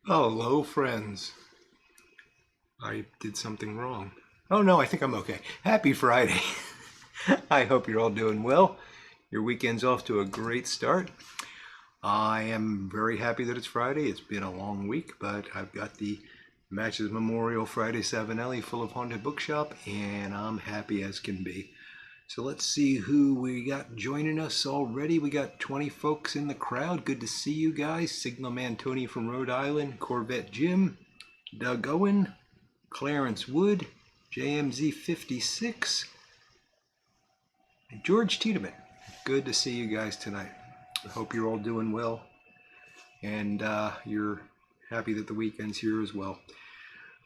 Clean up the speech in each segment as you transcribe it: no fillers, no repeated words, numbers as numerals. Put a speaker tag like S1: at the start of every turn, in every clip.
S1: Hello, friends. I did something wrong. Oh no, I think I'm okay. Happy Friday. I hope you're all doing well. Your weekend's off to a great start. I am very happy that it's Friday. It's been a long week, but I've got the Matches Memorial Friday Savinelli full of Haunted Bookshop, and I'm happy as can be. So let's see who we got joining us already. We got 20 folks in the crowd. Good to see you guys. Signalman Tony from Rhode Island, Corvette Jim, Doug Owen, Clarence Wood, JMZ 56, and George Tiedemann. Good to see you guys tonight. I hope you're all doing well, and you're happy that the weekend's here as well.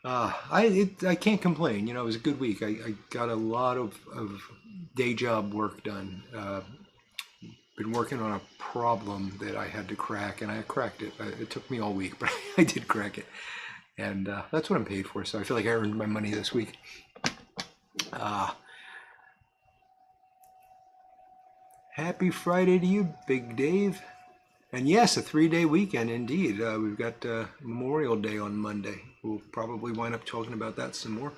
S1: I can't complain. You know, it was a good week. I got a lot of day job work done. Been working on a problem that I had to crack, and I cracked it. It took me all week, but I did crack it. And that's what I'm paid for, so I feel like I earned my money this week. Happy Friday to you, Big Dave. And yes, a 3-day weekend indeed. We've got Memorial Day on Monday. We'll probably wind up talking about that some more.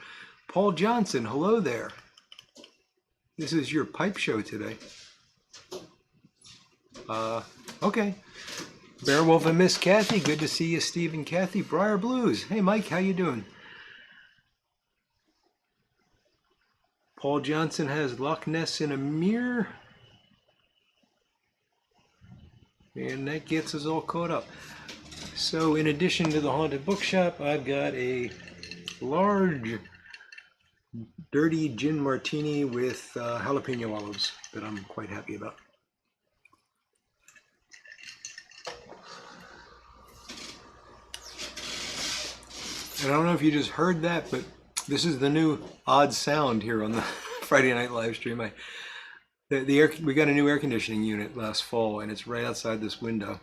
S1: Paul Johnson, hello there. This is your pipe show today. Okay. Bearwolf and Miss Kathy, good to see you, Steve and Kathy. Briar Blues, hey Mike, how you doing? Paul Johnson has Loch Ness in a mirror. And that gets us all caught up. So in addition to the Haunted Bookshop, I've got a large dirty gin martini with jalapeno olives that I'm quite happy about. And I don't know if you just heard that, but this is the new odd sound here on the Friday night live stream. We got a new air conditioning unit last fall, and it's right outside this window.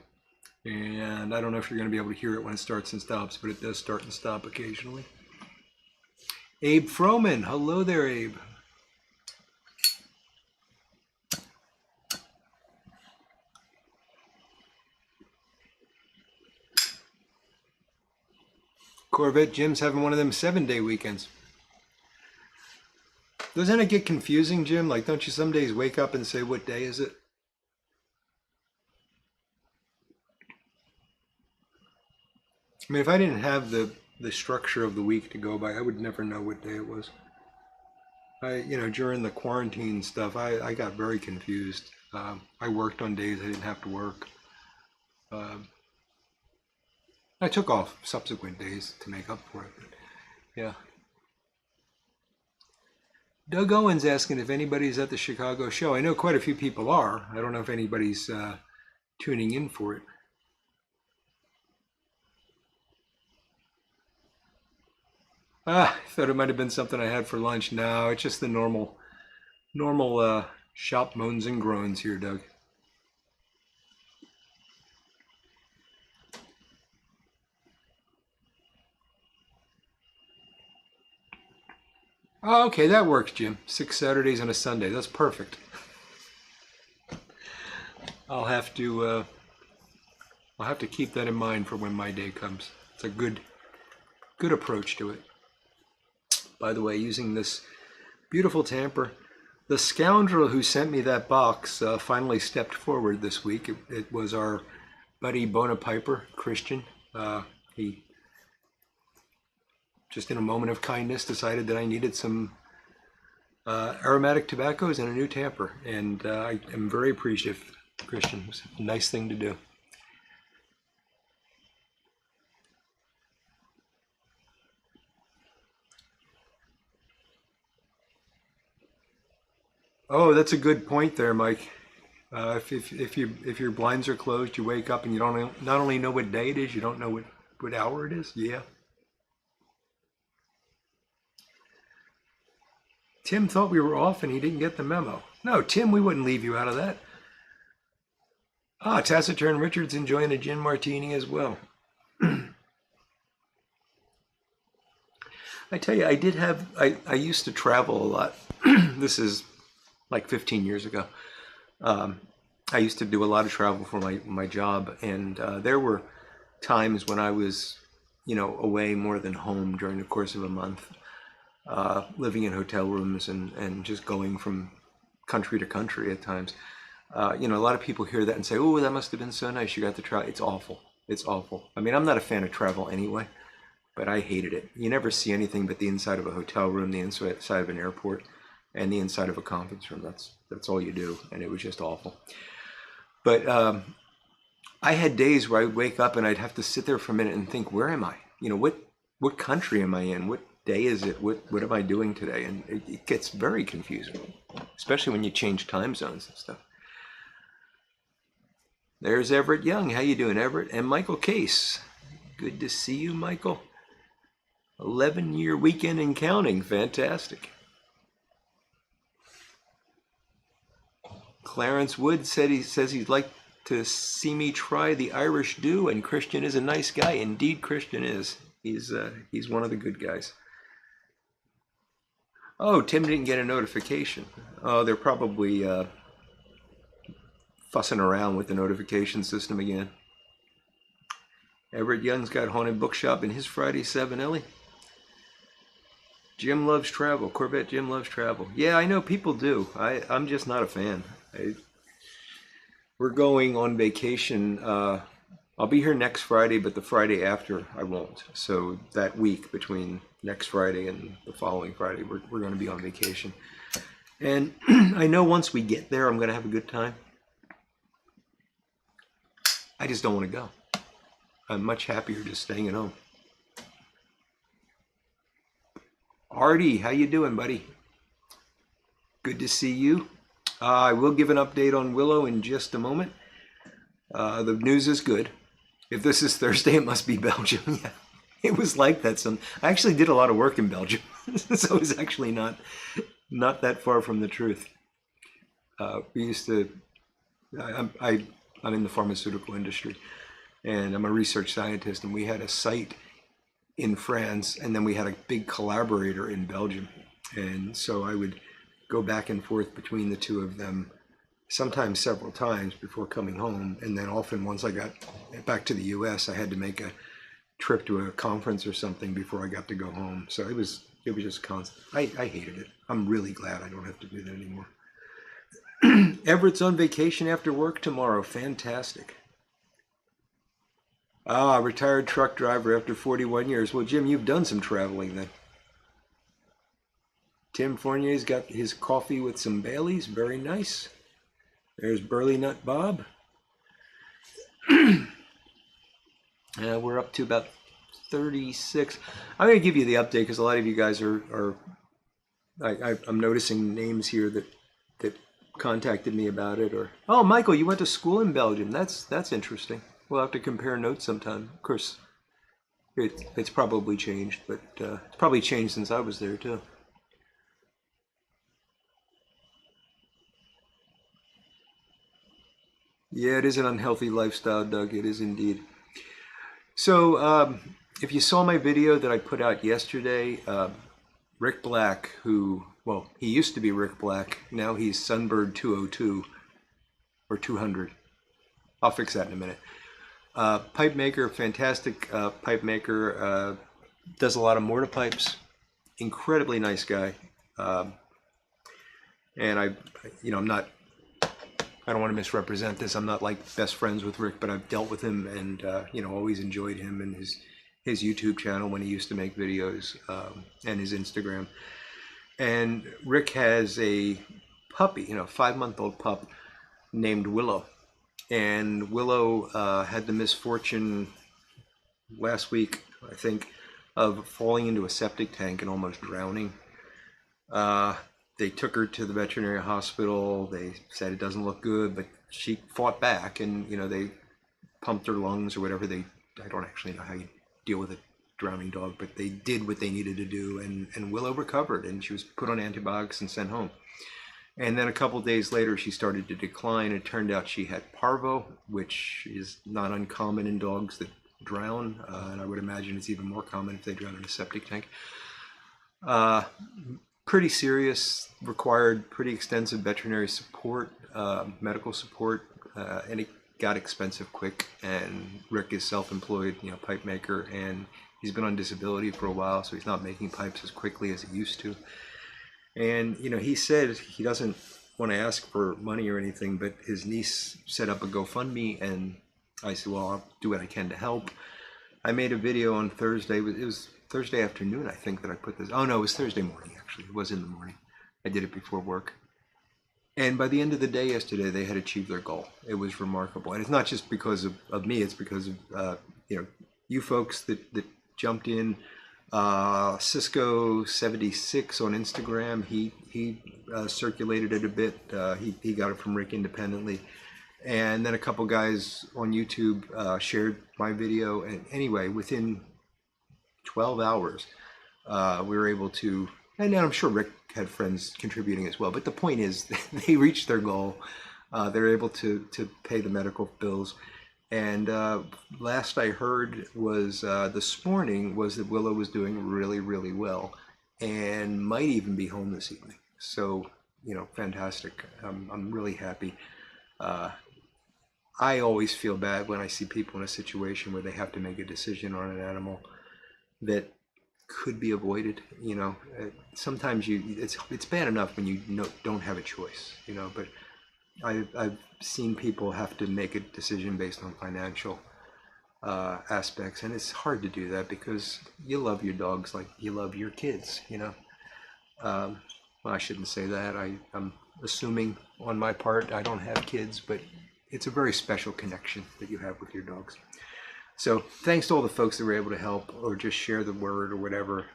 S1: And I don't know if you're going to be able to hear it when it starts and stops, but it does start and stop occasionally. Abe Froman, hello there, Abe. Corvette Jim's having one of them 7-day weekends. Doesn't it get confusing, Jim? Like, don't you some days wake up and say, what day is it? I mean, if I didn't have the structure of the week to go by, I would never know what day it was. During the quarantine stuff, I got very confused. I worked on days I didn't have to work. I took off subsequent days to make up for it. But yeah. Doug Owen's asking if anybody's at the Chicago show. I know quite a few people are. I don't know if anybody's tuning in for it. I thought it might have been something I had for lunch. No, it's just the normal shop moans and groans here, Doug. Oh, okay, that works, Jim. 6 Saturdays and a Sunday. That's perfect. I'll have to keep that in mind for when my day comes. It's a good approach to it. By the way, using this beautiful tamper, the scoundrel who sent me that box finally stepped forward this week. It was our buddy Bonapiper, Christian. He just in a moment of kindness decided that I needed some aromatic tobaccos and a new tamper, and I am very appreciative, Christian. It was a nice thing to do. Oh, that's a good point there, Mike. If your blinds are closed, you wake up and you don't not only know what day it is, you don't know what hour it is. Yeah. Tim thought we were off and he didn't get the memo. No, Tim, we wouldn't leave you out of that. Taciturn Richard's enjoying a gin martini as well. I tell you, I used to travel a lot. This is like 15 years ago. I used to do a lot of travel for my job, and there were times when I was away more than home during the course of a month, living in hotel rooms and just going from country to country at times. A lot of people hear that and say, "Oh, that must have been so nice. You got to try." It's awful. It's awful. I mean, I'm not a fan of travel anyway, but I hated it. You never see anything but the inside of a hotel room, the inside of an airport, and the inside of a conference room. That's all you do, and it was just awful. But I had days where I'd wake up and I'd have to sit there for a minute and think, where am I? What country am I in? What day is it? What am I doing today? And it gets very confusing, especially when you change time zones and stuff. There's Everett Young. How you doing, Everett? And Michael Case. Good to see you, Michael. 11-year weekend and counting. Fantastic. Clarence Wood says he'd like to see me try the Irish Dew, and Christian is a nice guy. Indeed, Christian is. He's one of the good guys. Oh, Tim didn't get a notification. Oh, they're probably fussing around with the notification system again. Everett Young's got Haunted Bookshop in his Friday 7, Ellie. Jim loves travel. Corvette Jim loves travel. Yeah, I know people do. I'm just not a fan. We're going on vacation. I'll be here next Friday, but the Friday after I won't. So that week between next Friday and the following Friday, we're going to be on vacation. And I know once we get there, I'm going to have a good time. I just don't want to go. I'm much happier just staying at home. Artie, how you doing, buddy? Good to see you. I will give an update on Willow in just a moment. The news is good. If this is Thursday, it must be Belgium. Yeah, it was like that. I actually did a lot of work in Belgium, so it's actually not that far from the truth. We used to. I'm in the pharmaceutical industry, and I'm a research scientist, and we had a site in France, and then we had a big collaborator in Belgium, and so I would go back and forth between the two of them, sometimes several times before coming home, and then often once I got back to the U.S., I had to make a trip to a conference or something before I got to go home. So it was just constant. I hated it. I'm really glad I don't have to do that anymore. Everett's on vacation after work tomorrow. Fantastic. Retired truck driver after 41 years. Well, Jim, you've done some traveling then. Tim Fournier's got his coffee with some Baileys. Very nice. There's Burley Nut Bob. We're up to about 36. I'm going to give you the update because a lot of you guys I'm noticing names here that contacted me about it. Or, oh, Michael, you went to school in Belgium. That's interesting. We'll have to compare notes sometime. Of course, it's probably changed, but it's probably changed since I was there too. Yeah, it is an unhealthy lifestyle, Doug. It is indeed. So, if you saw my video that I put out yesterday, Rick Black, well, he used to be Rick Black. Now he's Sunbird 202 or 200. I'll fix that in a minute. Pipe maker, fantastic pipe maker. Does a lot of mortar pipes. Incredibly nice guy. And I don't want to misrepresent this. I'm not like best friends with Rick, but I've dealt with him and always enjoyed him and his YouTube channel when he used to make videos, and his Instagram. And Rick has a puppy, 5-month-old pup named Willow. And Willow had the misfortune last week, I think, of falling into a septic tank and almost drowning. They took her to the veterinary hospital. They said it doesn't look good, but she fought back, and they pumped her lungs or whatever. I don't actually know how you deal with a drowning dog, but they did what they needed to do, and Willow recovered, and she was put on antibiotics and sent home. And then a couple of days later, she started to decline. It turned out she had parvo, which is not uncommon in dogs that drown, and I would imagine it's even more common if they drown in a septic tank. Pretty serious, required pretty extensive veterinary support, medical support, and it got expensive quick. And Rick is self-employed, pipe maker, and He's been on disability for a while, so he's not making pipes as quickly as he used to. And, you know, he said he doesn't want to ask for money or anything, but his niece set up a GoFundMe, and I said, well, I'll do what I can to help. I made a video on Thursday. It was Thursday afternoon, I think, that I put this. Oh, no, it was Thursday morning, actually. It was in the morning. I did it before work. And by the end of the day yesterday, they had achieved their goal. It was remarkable. And it's not just because of me. It's because of, you know, you folks that jumped in. Cisco 76 on Instagram, he circulated it a bit. He got it from Rick independently. And then a couple guys on YouTube shared my video. And anyway, within 12 hours, we were able to, and I'm sure Rick had friends contributing as well, but the point is they reached their goal. They're able to pay the medical bills. And last I heard was this morning was that Willow was doing really, really well and might even be home this evening. So, you know, fantastic. I'm really happy. I always feel bad when I see people in a situation where they have to make a decision on an animal that could be avoided. You know, sometimes it's bad enough when you don't have a choice, you know, but I've seen people have to make a decision based on financial aspects, and it's hard to do that because you love your dogs like you love your kids, you know. Well, I shouldn't say that. I'm assuming on my part I don't have kids, but it's a very special connection that you have with your dogs. So thanks to all the folks that were able to help or just share the word or whatever.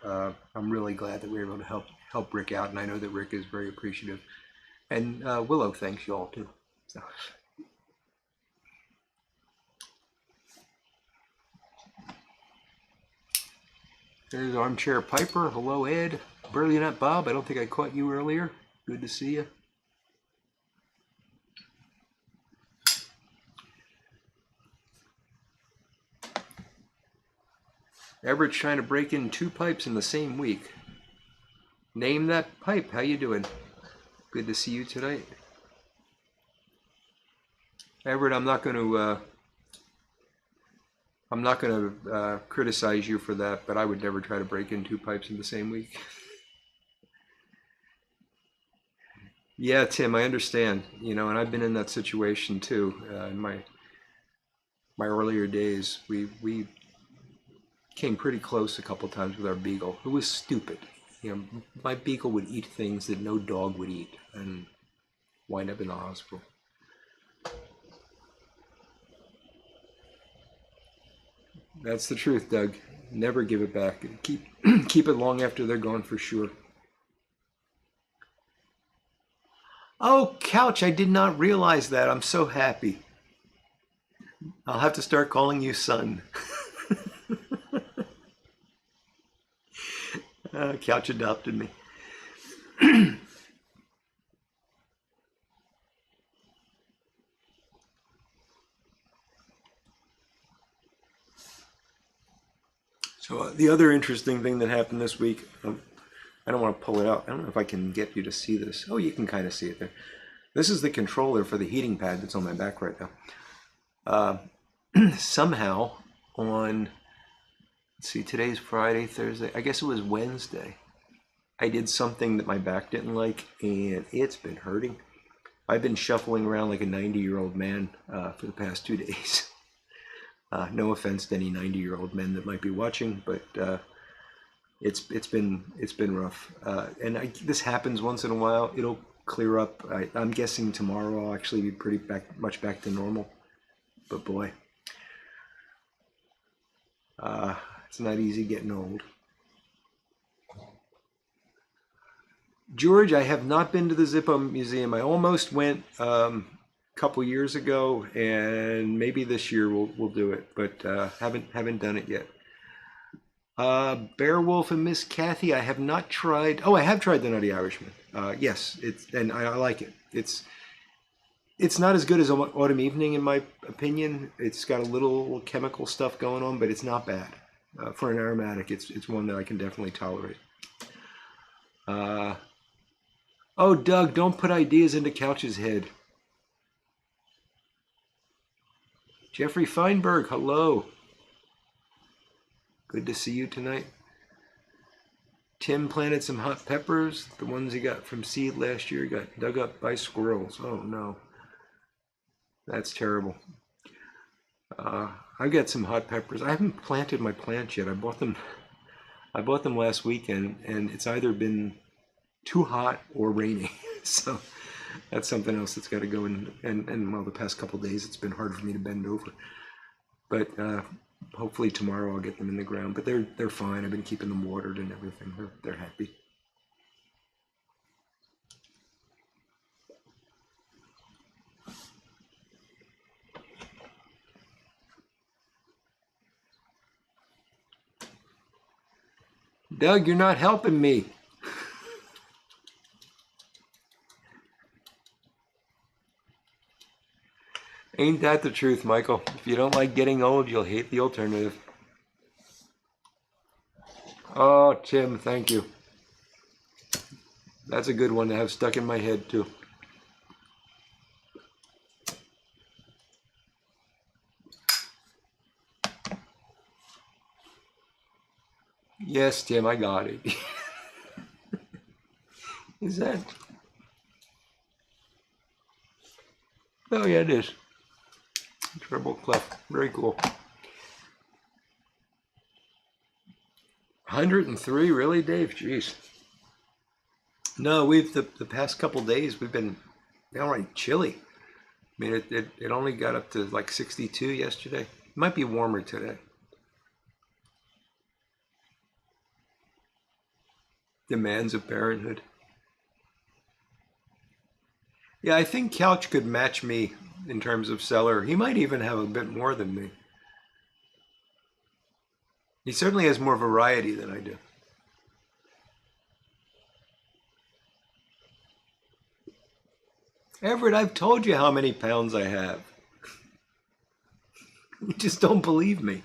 S1: I'm really glad that we were able to help Rick out, and I know that Rick is very appreciative. And Willow thanks you all too. So. There's Armchair Piper. Hello, Ed. Burley Nut Bob. I don't think I caught you earlier. Good to see you. Everett's trying to break in 2 pipes in the same week. Name that pipe. How you doing? Good to see you tonight. Everett, I'm not going to criticize you for that, but I would never try to break in 2 pipes in the same week. Yeah, Tim, I understand. You know, and I've been in that situation too. In my earlier days, we came pretty close a couple times with our beagle. It was stupid. You know, my beagle would eat things that no dog would eat and wind up in the hospital. That's the truth, Doug. Never give it back. Keep it long after they're gone for sure. Oh, Couch, I did not realize that. I'm so happy. I'll have to start calling you son. Couch adopted me. So the other interesting thing that happened this week, I don't want to pull it out. I don't know if I can get you to see this. Oh, you can kind of see it there. This is the controller for the heating pad that's on my back right now. Somehow on, let's see, today's Friday, Thursday, I guess it was Wednesday, I did something that my back didn't like, and it's been hurting. I've been shuffling around like a 90-year-old man for the past 2 days. No offense to any 90-year-old men that might be watching, but it's been rough. And this happens once in a while. It'll clear up. I'm guessing tomorrow I'll actually be pretty much back to normal. But boy, it's not easy getting old. George, I have not been to the Zippo Museum. I almost went a couple years ago, and maybe this year we'll do it, but haven't done it yet. Beowulf and Miss Kathy, I have not tried. Oh, I have tried the Nutty Irishman. Yes, and I like it. It's not as good as Autumn Evening in my opinion. It's got a little chemical stuff going on, but it's not bad. For an aromatic, it's one that I can definitely tolerate. Oh, Doug, don't put ideas into Couch's head. Jeffrey Feinberg, hello. Good to see you tonight. Tim planted some hot peppers. The ones he got from seed last year got dug up by squirrels. Oh no, that's terrible. I've got some hot peppers. I haven't planted my plants yet. I bought them last weekend, and it's either been too hot or rainy. So that's something else that's got to go in. And well, the past couple of days it's been hard for me to bend over. But hopefully tomorrow I'll get them in the ground. But they're fine. I've been keeping them watered and everything. They're happy. Doug, you're not helping me. Ain't that the truth, Michael? If you don't like getting old, you'll hate the alternative. Oh, Tim, thank you. That's a good one to have stuck in my head, too. Yes, Tim, I got it. Is that? Oh, yeah, it is. Treble clef. Very cool. 103, really, Dave? Jeez. No, the past couple days we've been downright chilly. I mean, it only got up to like 62 yesterday. It might be warmer today. Demands of parenthood. Yeah, I think Couch could match me in terms of cellar. He might even have a bit more than me. He certainly has more variety than I do. Everett, I've told you how many pounds I have. You just don't believe me.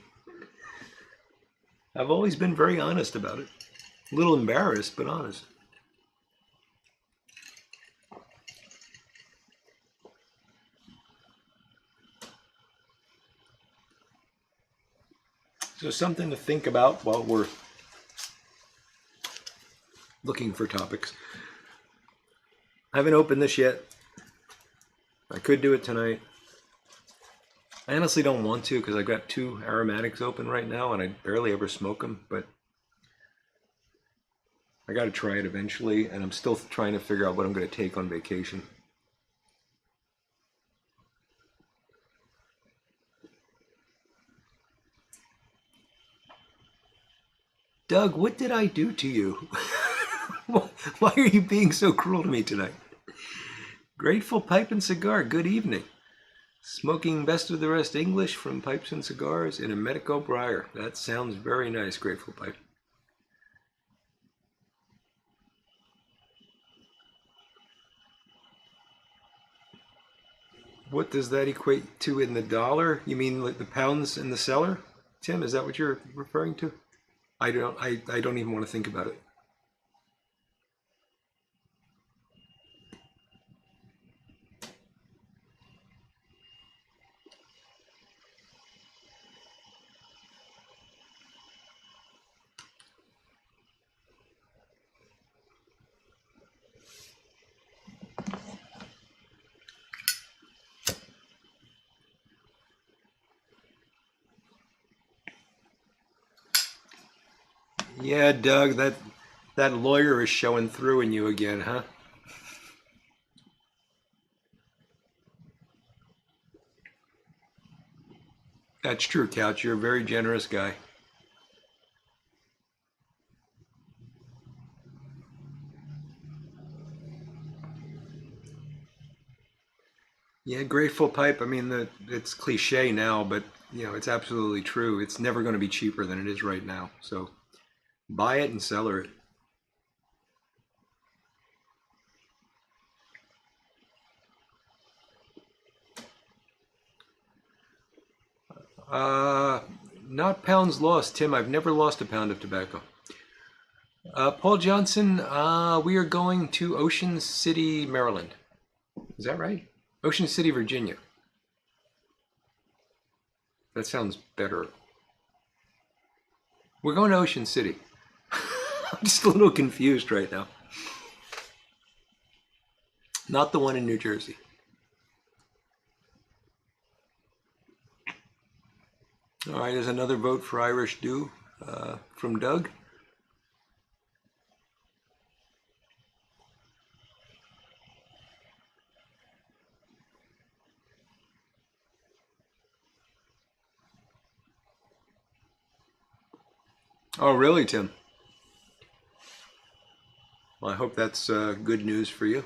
S1: I've always been very honest about it. A little embarrassed, but honest. So something to think about while we're looking for topics. I haven't opened this yet. I could do it tonight. I honestly don't want to because I've got 2 aromatics open right now and I barely ever smoke them, but I got to try it eventually, and I'm still trying to figure out what I'm going to take on vacation. Doug, what did I do to you? Why are you being so cruel to me tonight? Grateful Pipe and Cigar, good evening. Smoking Best of the Rest English from Pipes and Cigars in a Medico Briar. That sounds very nice, Grateful Pipe. What does that equate to in the dollar? You mean like the pounds in the cellar? Tim, is that what you're referring to? I don't even want to think about it. Yeah, Doug, that lawyer is showing through in you again, huh? That's true, Couch. You're a very generous guy. Yeah, Grateful Pipe. I mean, it's cliche now, but it's absolutely true. It's never going to be cheaper than it is right now. So buy it and cellar it. Not pounds lost, Tim. I've never lost a pound of tobacco. Paul Johnson, we are going to Ocean City, Maryland. Is that right? Ocean City, Virginia. That sounds better. We're going to Ocean City. I'm just a little confused right now. Not the one in New Jersey. All right, there's another vote for Irish Dew from Doug. Oh, really, Tim? Well, I hope that's good news for you.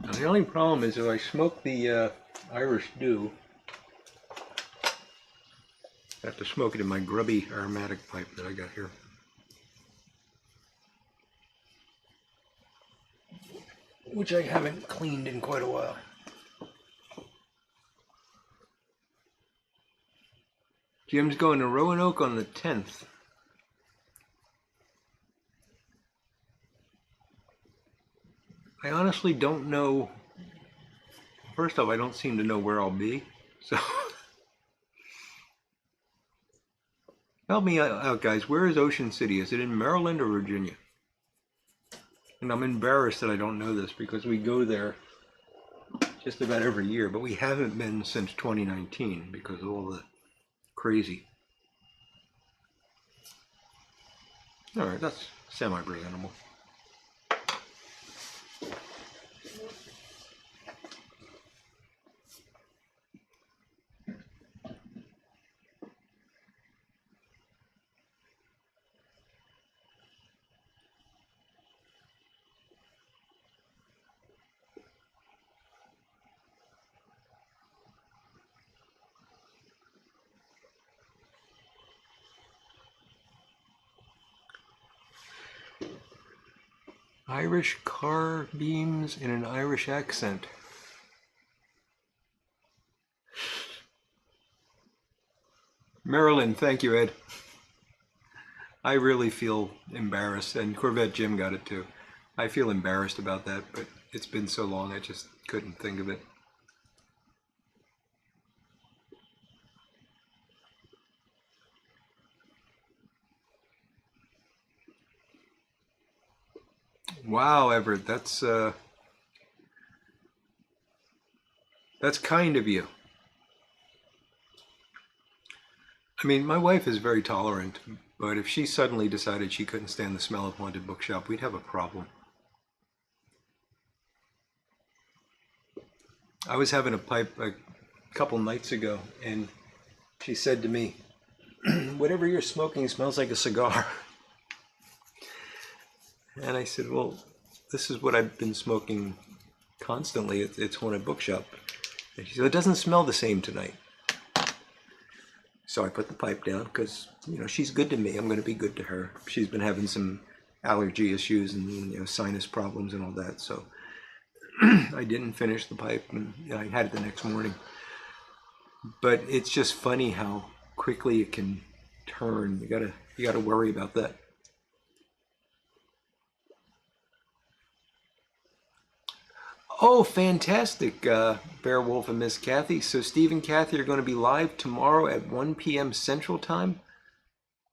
S1: Now, the only problem is if I smoke the Irish Dew, I have to smoke it in my grubby aromatic pipe that I got here. Which I haven't cleaned in quite a while. Jim's going to Roanoke on the 10th. I honestly don't know. First off, I don't seem to know where I'll be. So help me out, guys. Where is Ocean City? Is it in Maryland or Virginia? And I'm embarrassed that I don't know this because we go there just about every year, but we haven't been since 2019 because of all the crazy. All right, that's semi-presentable. Irish car beams in an Irish accent. Maryland, thank you, Ed. I really feel embarrassed, and Corvette Jim got it too. I feel embarrassed about that, but it's been so long I just couldn't think of it. Wow, Everett, that's kind of you. I mean, my wife is very tolerant, but if she suddenly decided she couldn't stand the smell of haunted bookshop, we'd have a problem. I was having a pipe a couple nights ago, and she said to me, "Whatever you're smoking smells like a cigar." And I said, "Well, this is what I've been smoking constantly. It's haunted bookshop." And she said, "It doesn't smell the same tonight." So I put the pipe down because, you know, she's good to me. I'm going to be good to her. She's been having some allergy issues and, you know, sinus problems and all that. So I didn't finish the pipe, and I had it the next morning. But it's just funny how quickly it can turn. You gotta worry about that. Oh, fantastic, Beowulf and Miss Kathy. So Steve and Kathy are going to be live tomorrow at 1 p.m. Central Time.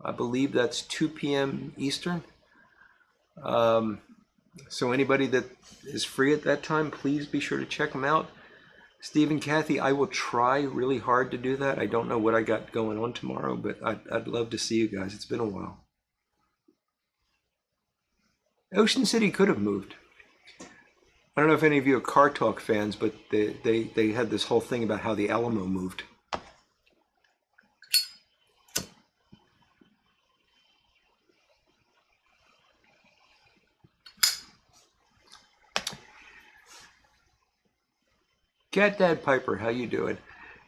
S1: I believe that's 2 p.m. Eastern. So anybody that is free at that time, please be sure to check them out. Steve and Kathy, I will try really hard to do that. I don't know what I got going on tomorrow, but I'd love to see you guys. It's been a while. Ocean City could have moved. I don't know if any of you are Car Talk fans, but they had this whole thing about how the Alamo moved. Cat Dad Piper, how you doing?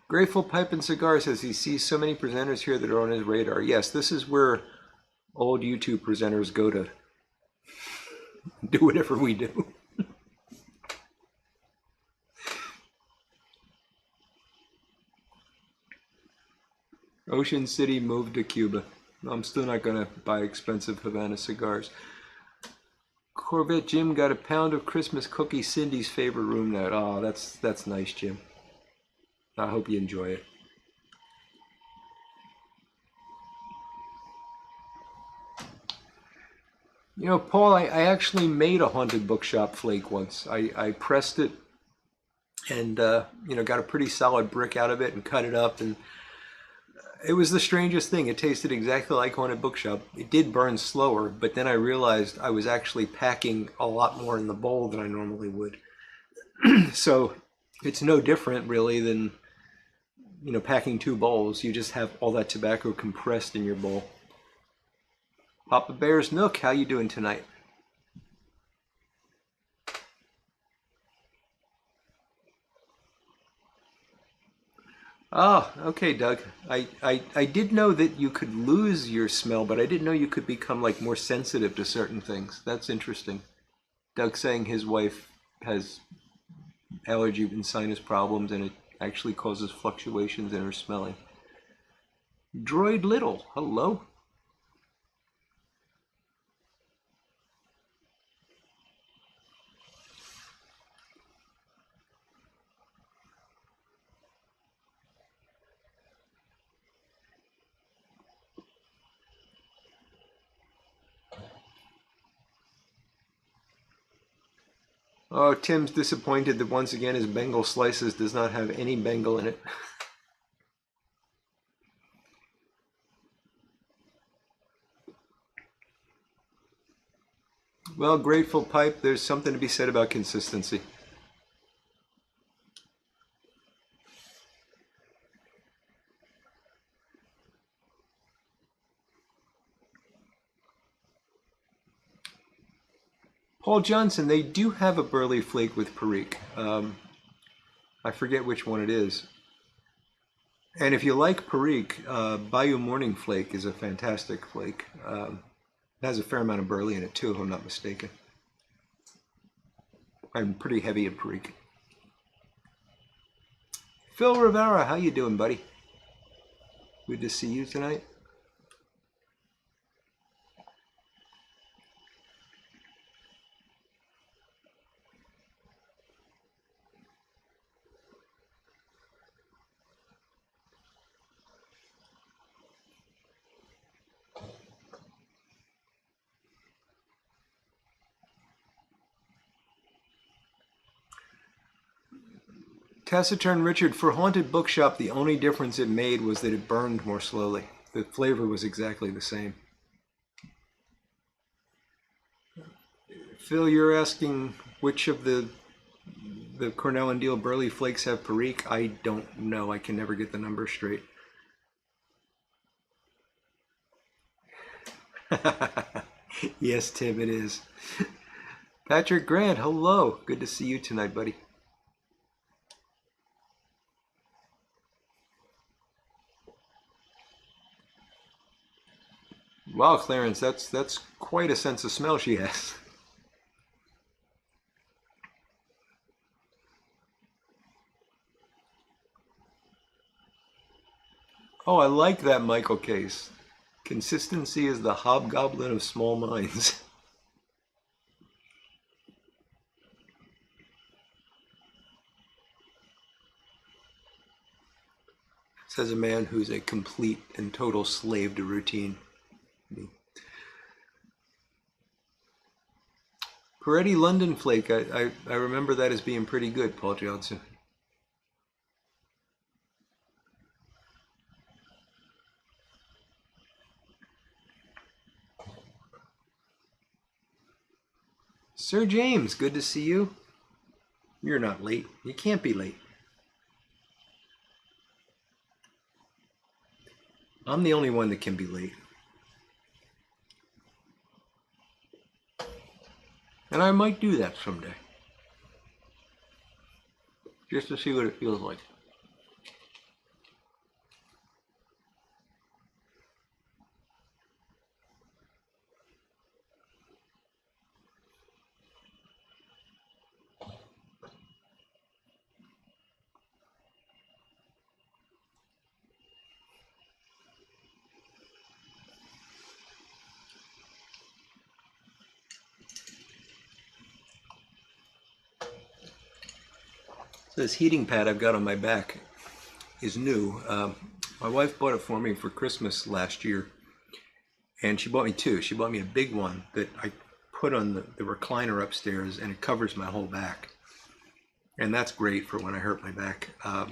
S1: Grateful Pipe and Cigar says he sees so many presenters here that are on his radar. Yes, this is where old YouTube presenters go to do whatever we do. Ocean City moved to Cuba. I'm still not going to buy expensive Havana cigars. Corvette Jim got a pound of Christmas cookies, Cindy's favorite room note. Oh, that's nice, Jim. I hope you enjoy it. You know, Paul, I actually made a haunted bookshop flake once. I pressed it and, got a pretty solid brick out of it and cut it up. And it was the strangest thing. It tasted exactly like haunted bookshop. It did burn slower, but then I realized I was actually packing a lot more in the bowl than I normally would. So it's no different really than, packing 2 bowls. You just have all that tobacco compressed in your bowl. Papa Bear's Nook, how you doing tonight? Oh, okay, Doug. I did know that you could lose your smell, but I didn't know you could become like more sensitive to certain things. That's interesting. Doug saying his wife has allergy and sinus problems and it actually causes fluctuations in her smelling. Droid Little, hello. Oh, Tim's disappointed that once again his Bengal slices does not have any Bengal in it. Well, Grateful Pipe, there's something to be said about consistency. Paul Johnson, they do have a burley flake with Perique. I forget which one it is. And if you like Perique, Bayou Morning Flake is a fantastic flake. It has a fair amount of burley in it too, if I'm not mistaken. I'm pretty heavy at Perique. Phil Rivera, how you doing, buddy? Good to see you tonight. Taciturn Richard, for Haunted Bookshop, the only difference it made was that it burned more slowly. The flavor was exactly the same. Phil, you're asking which of the Cornell and Deal Burley Flakes have Perique? I don't know. I can never get the numbers straight. Yes, Tim, it is. Patrick Grant, hello. Good to see you tonight, buddy. Wow, Clarence, that's quite a sense of smell she has. Oh, I like that Michael case. Consistency is the hobgoblin of small minds. Says a man who's a complete and total slave to routine. Peretti London Flake, I remember that as being pretty good, Paul Johnson. Sir James, good to see you. You're not late. You can't be late. I'm the only one that can be late. And I might do that someday. Just to see what it feels like. This heating pad I've got on my back is new. My wife bought it for me for Christmas last year, and she bought me two. She bought me a big one that I put on the recliner upstairs, and it covers my whole back. And that's great for when I hurt my back. But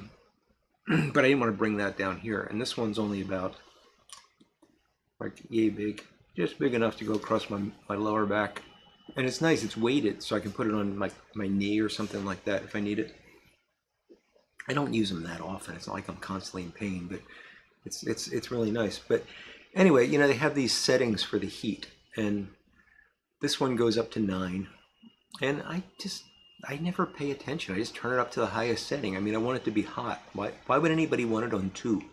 S1: I didn't want to bring that down here. And this one's only about like yay big, just big enough to go across my lower back. And it's nice, it's weighted, so I can put it on my knee or something like that if I need it. I don't use them that often. It's not like I'm constantly in pain, but it's really nice. But anyway, you know, they have these settings for the heat, and this one goes up to 9. And I never pay attention. I just turn it up to the highest setting. I mean, I want it to be hot. Why would anybody want it on 2?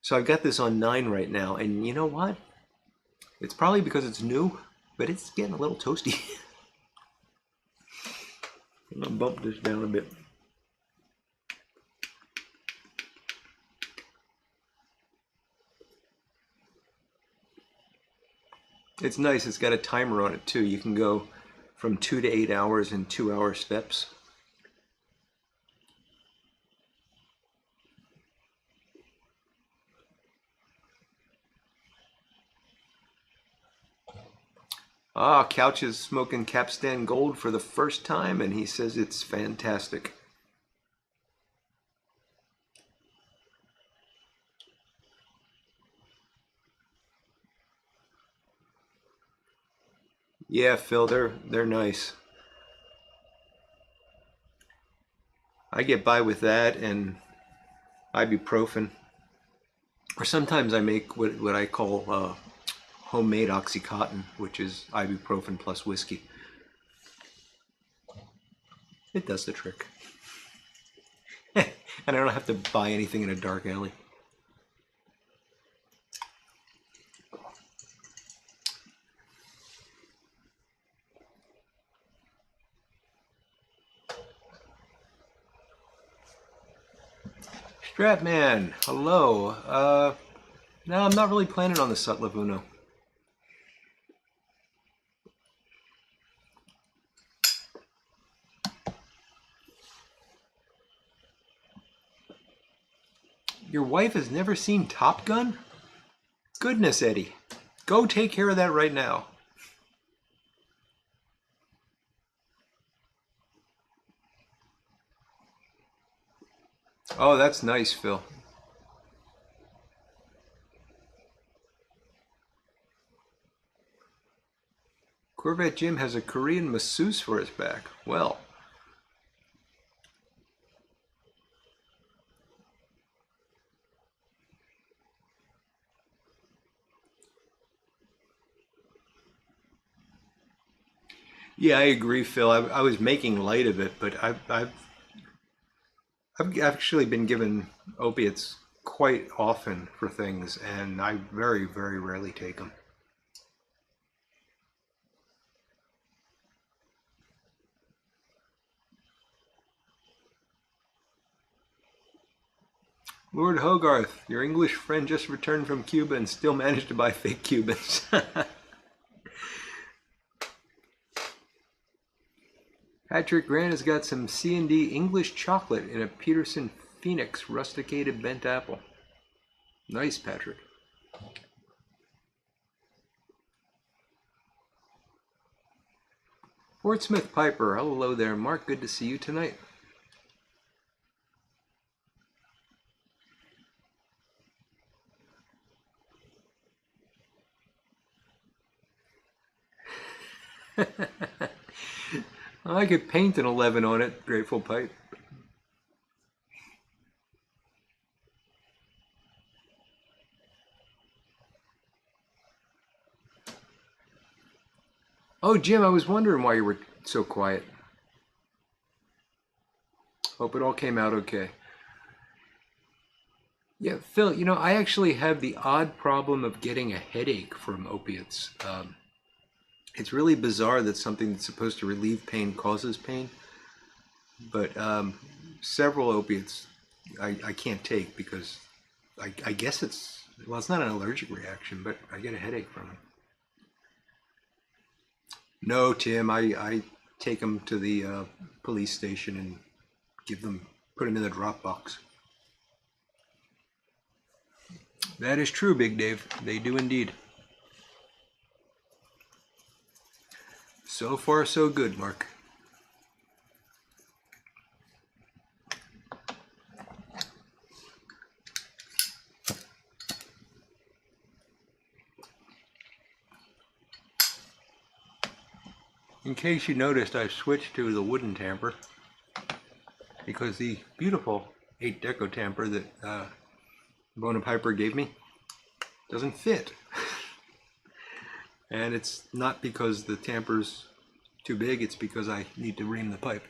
S1: So I've got this on 9 right now, and you know what? It's probably because it's new, but it's getting a little toasty. I'm gonna bump this down a bit. It's nice, it's got a timer on it too. You can go from 2 to 8 hours in 2-hour steps. Ah, Couch is smoking Capstan Gold for the first time, and he says it's fantastic. Yeah, Phil, they're nice. I get by with that and ibuprofen, or sometimes I make what I call homemade Oxycontin, which is ibuprofen plus whiskey. It does the trick. And I don't have to buy anything in a dark alley. Strapman, hello. No, I'm not really planning on the Sutliff Uno. Your wife has never seen Top Gun? Goodness, Eddie. Go take care of that right now. Oh, that's nice, Phil. Corvette Jim has a Korean masseuse for his back. Well. Yeah, I agree, Phil. I was making light of it, but I've actually been given opiates quite often for things, and I very, very rarely take them. Lord Hogarth, your English friend just returned from Cuba and still managed to buy fake Cubans. Patrick Grant has got some C&D English chocolate in a Peterson Phoenix rusticated bent apple. Nice, Patrick. Fort Smith Piper, hello there, Mark. Good to see you tonight. I could paint an 11 on it, Grateful Pipe. Oh, Jim, I was wondering why you were so quiet. Hope it all came out okay. Yeah, Phil, you know, I actually have the odd problem of getting a headache from opiates. It's really bizarre that something that's supposed to relieve pain causes pain. But several opiates I can't take because I guess it's not an allergic reaction, but I get a headache from them. No, Tim, I take them to the police station and put them in the drop box. That is true, Big Dave. They do indeed. So far, so good, Mark. In case you noticed, I've switched to the wooden tamper because the beautiful 8 deco tamper that Bona Piper gave me doesn't fit. And it's not because the tamper's too big, it's because I need to ream the pipe.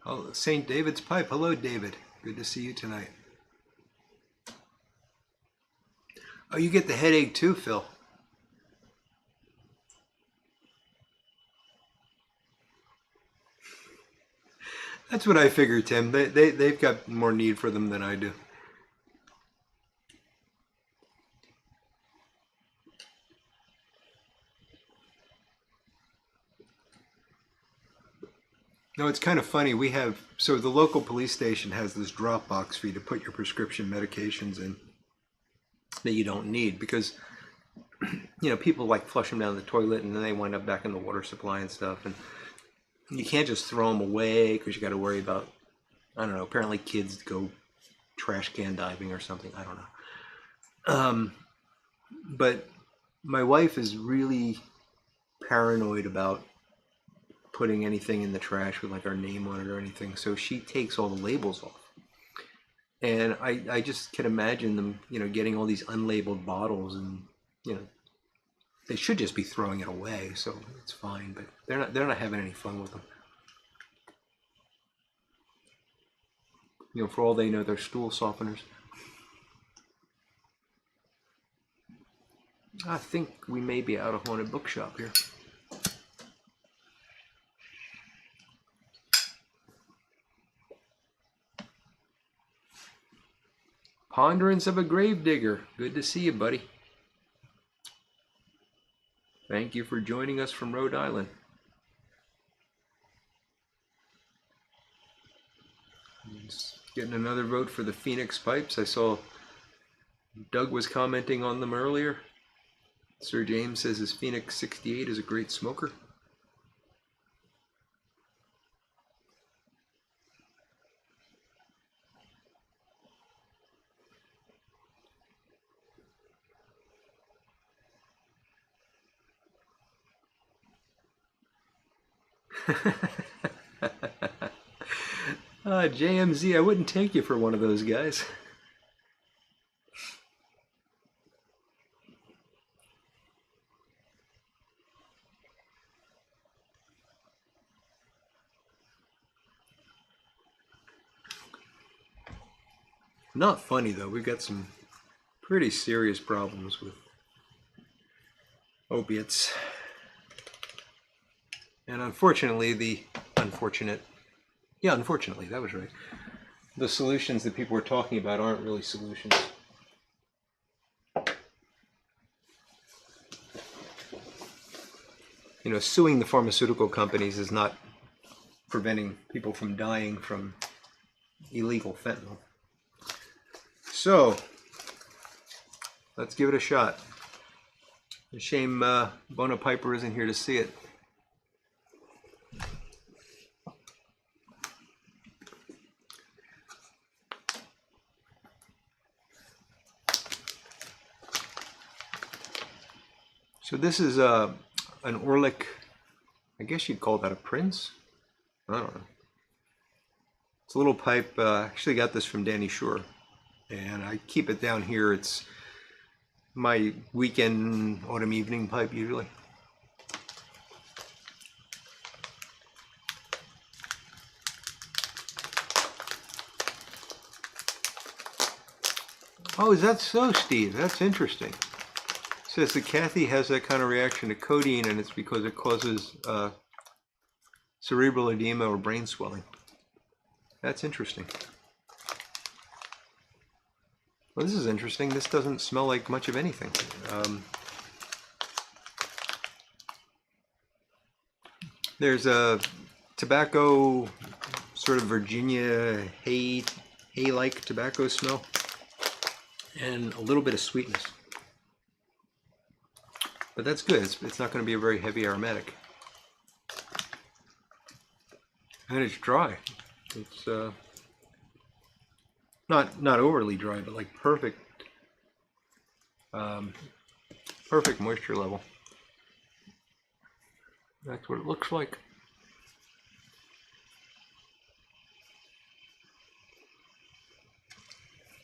S1: Oh, St. David's pipe. Hello, David. Good to see you tonight. Oh, you get the headache too, Phil. That's what I figured, Tim. They've got more need for them than I do. No, it's kind of funny. So the local police station has this drop box for you to put your prescription medications in that you don't need because, people like flush them down the toilet and then they wind up back in the water supply and stuff. And you can't just throw them away because you got to worry about, I don't know, apparently kids go trash can diving or something. I don't know. But my wife is really paranoid about putting anything in the trash with like our name on it or anything. So she takes all the labels off. And I just can imagine them, getting all these unlabeled bottles and, they should just be throwing it away. So it's fine, but they're not having any fun with them. For all they know, they're stool softeners. I think we may be out of Haunted Bookshop here. Ponderance of a Gravedigger. Good to see you, buddy. Thank you for joining us from Rhode Island. Just getting another vote for the Phoenix pipes. I saw Doug was commenting on them earlier. Sir James says his Phoenix 68 is a great smoker. JMZ, I wouldn't take you for one of those guys. Not funny though. We've got some pretty serious problems with opiates. And unfortunately, unfortunately, that was right. The solutions that people were talking about aren't really solutions. Suing the pharmaceutical companies is not preventing people from dying from illegal fentanyl. So, let's give it a shot. It's a shame Bona Piper isn't here to see it. So this is an Orlik, I guess you'd call that a Prince? I don't know. It's a little pipe, I actually got this from Danny Shore, and I keep it down here. It's my weekend autumn evening pipe usually. Oh, is that so, Steve? That's interesting. Says that Kathy has that kind of reaction to codeine, and it's because it causes cerebral edema or brain swelling. That's interesting. Well, this is interesting. This doesn't smell like much of anything. There's a tobacco, sort of Virginia hay-like tobacco smell, and a little bit of sweetness. But that's good. It's not going to be a very heavy aromatic. And it's dry. It's not overly dry, but like perfect perfect moisture level. That's what it looks like.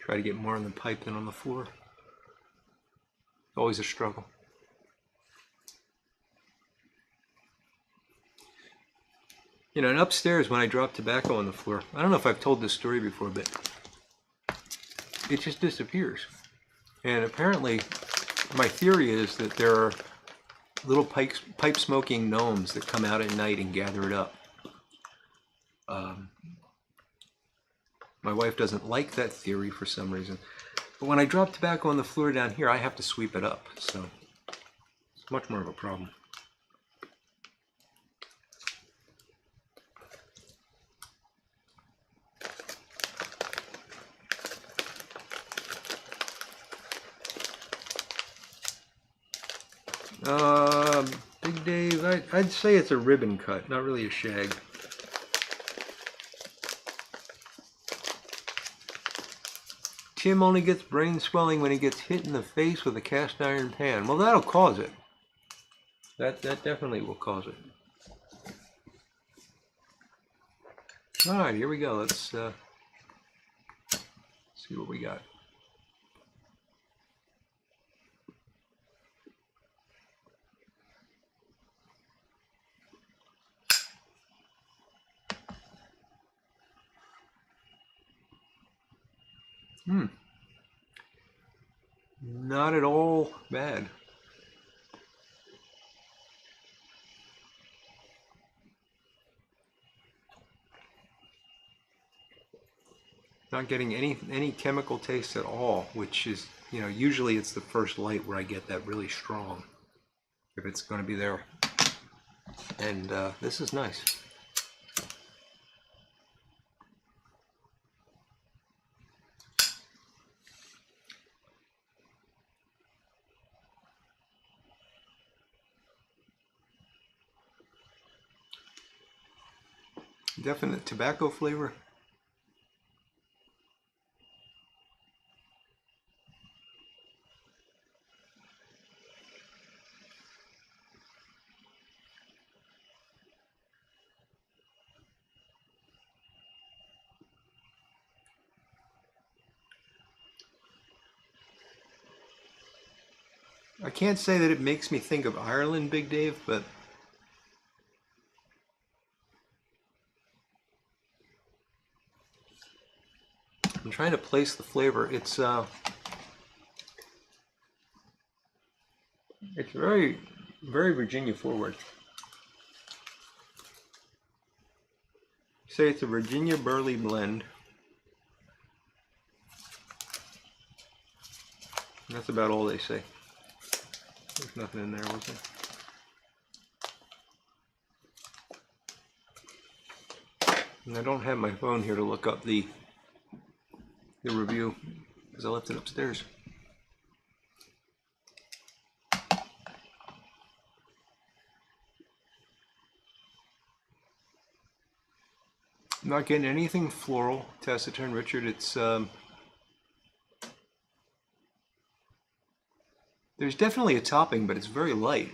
S1: Try to get more on the pipe than on the floor. Always a struggle. You know, and upstairs when I drop tobacco on the floor, I don't know if I've told this story before, but it just disappears. And apparently, my theory is that there are little pipe smoking gnomes that come out at night and gather it up. My wife doesn't like that theory for some reason. But when I drop tobacco on the floor down here, I have to sweep it up. So it's much more of a problem. Big Dave, I'd say it's a ribbon cut, not really a shag. Tim only gets brain swelling when he gets hit in the face with a cast iron pan. Well, that'll cause it. That definitely will cause it. All right, here we go. Let's see what we got. Not at all bad. Not getting any chemical taste at all, which is, you know, usually it's the first light where I get that really strong, if it's going to be there. And this is nice. Definite tobacco flavor. I can't say that it makes me think of Ireland, Big Dave, but I'm trying to place the flavor. It's very, very Virginia forward. Say it's a Virginia Burley blend. That's about all they say. There's nothing in there, was there? And I don't have my phone here to look up the review because I left it upstairs. I'm not getting anything floral, taciturn, Richard. It's there's definitely a topping, but it's very light.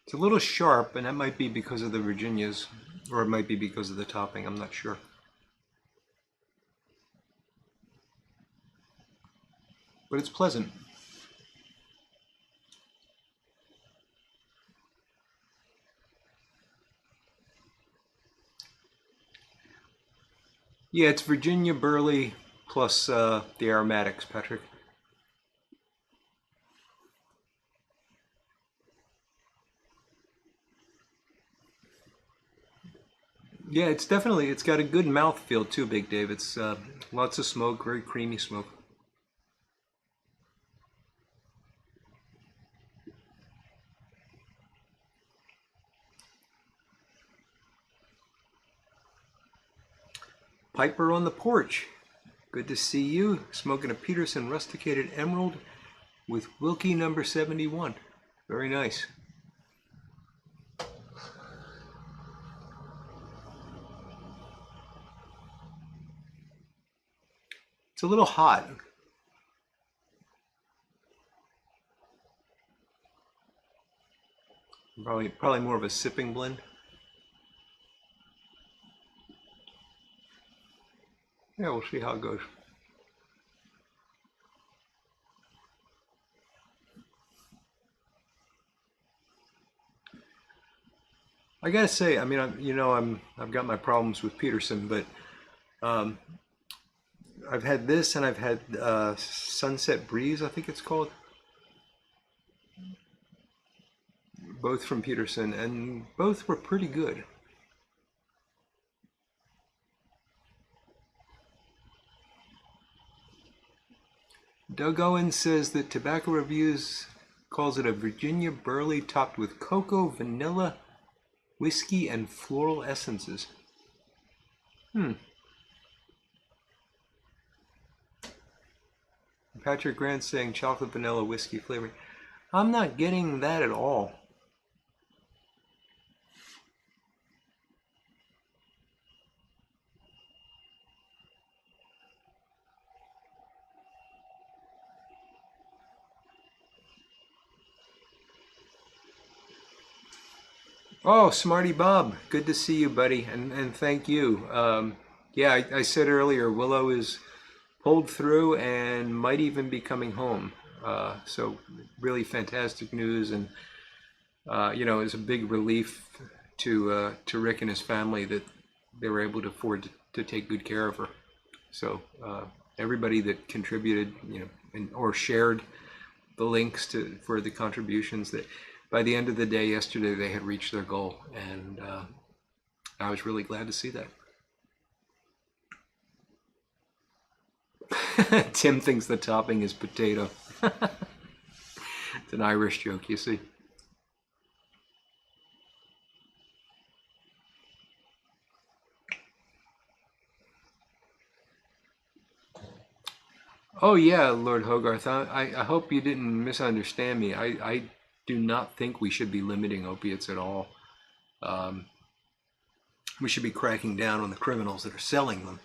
S1: It's a little sharp, and that might be because of the Virginias, or it might be because of the topping. I'm not sure. But it's pleasant. Yeah, it's Virginia Burley plus the aromatics, Patrick. Yeah, it's definitely, it's got a good mouth feel too, Big Dave. It's lots of smoke, very creamy smoke. Piper on the porch. Good to see you. Smoking a Peterson Rusticated Emerald with Wilkie number 71. Very nice. It's a little hot. Probably more of a sipping blend. Yeah, we'll see how it goes. I gotta say, I mean, I've got my problems with Peterson, but I've had this and I've had Sunset Breeze, I think it's called, both from Peterson, and both were pretty good. Doug Owens says that Tobacco Reviews calls it a Virginia Burley topped with cocoa, vanilla, whiskey, and floral essences. Patrick Grant saying chocolate vanilla whiskey flavoring. I'm not getting that at all. Oh, Smarty Bob, good to see you, buddy, and thank you. Yeah, I said earlier, Willow is pulled through and might even be coming home. So really fantastic news, and it's a big relief to Rick and his family that they were able to afford to take good care of her. So everybody that contributed, or shared the links for the contributions, that by the end of the day yesterday they had reached their goal, and I was really glad to see that. Tim thinks the topping is potato. It's an Irish joke, you see. Oh yeah, Lord Hogarth. I hope you didn't misunderstand me. I do not think we should be limiting opiates at all. We should be cracking down on the criminals that are selling them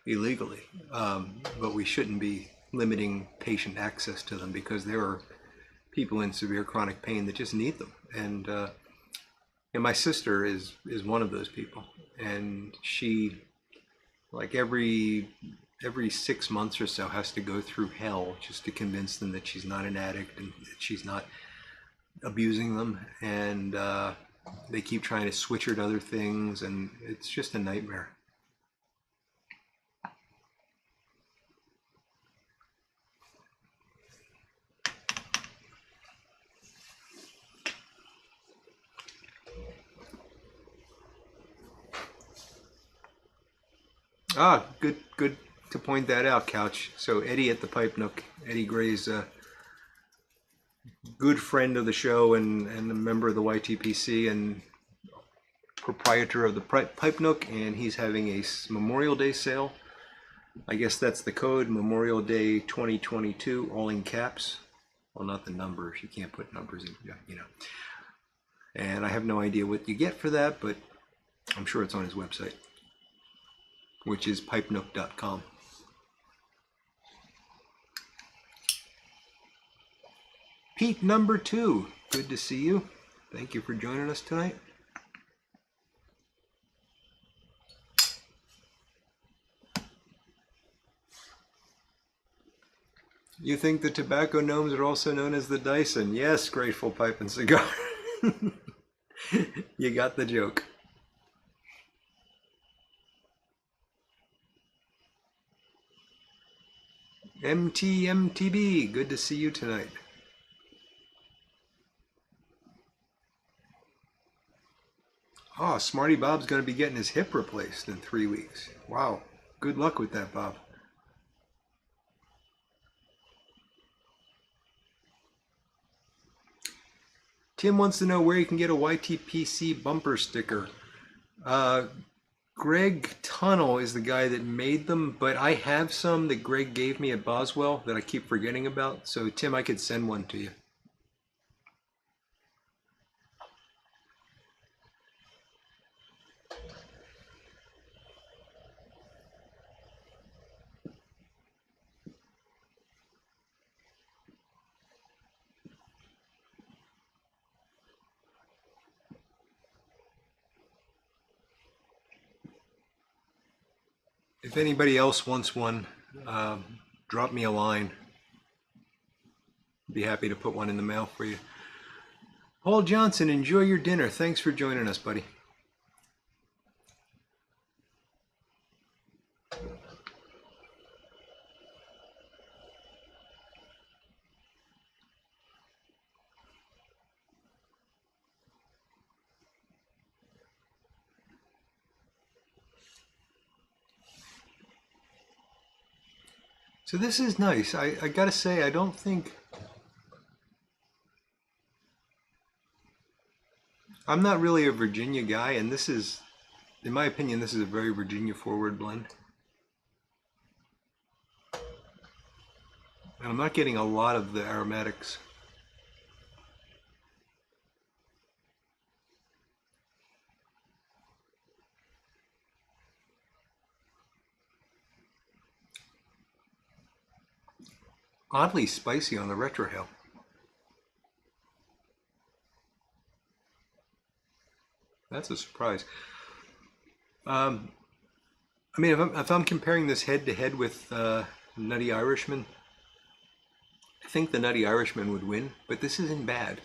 S1: illegally, but we shouldn't be limiting patient access to them, because there are people in severe chronic pain that just need them. And my sister is one of those people, and she, like every 6 months or so, has to go through hell just to convince them that she's not an addict and that she's not abusing them. And they keep trying to switch her to other things, and it's just a nightmare. Ah, good to point that out, Couch. So Eddie at the Pipe Nook, Eddie Gray's good friend of the show and a member of the YTPC and proprietor of the Pipe Nook, and he's having a Memorial Day sale. I guess that's the code, Memorial Day 2022, all in caps. Well, not the numbers. You can't put numbers in, And I have no idea what you get for that, but I'm sure it's on his website, which is pipenook.com. Pete number 2, good to see you. Thank you for joining us tonight. You think the tobacco gnomes are also known as the Dyson? Yes, Grateful Pipe and Cigar. You got the joke. MTMTB, good to see you tonight. Oh, Smarty Bob's going to be getting his hip replaced in 3 weeks. Wow. Good luck with that, Bob. Tim wants to know where you can get a YTPC bumper sticker. Greg Tunnel is the guy that made them, but I have some that Greg gave me at Boswell that I keep forgetting about. So, Tim, I could send one to you. If anybody else wants one, drop me a line. Be happy to put one in the mail for you. Paul Johnson, enjoy your dinner. Thanks for joining us, buddy. So this is nice. I gotta say, I don't think... I'm not really a Virginia guy, and this is, in my opinion, this is a very Virginia forward blend. And I'm not getting a lot of the aromatics. Oddly spicy on the retrohale. That's a surprise. I mean, if I'm comparing this head to head with Nutty Irishman, I think the Nutty Irishman would win, but this isn't bad.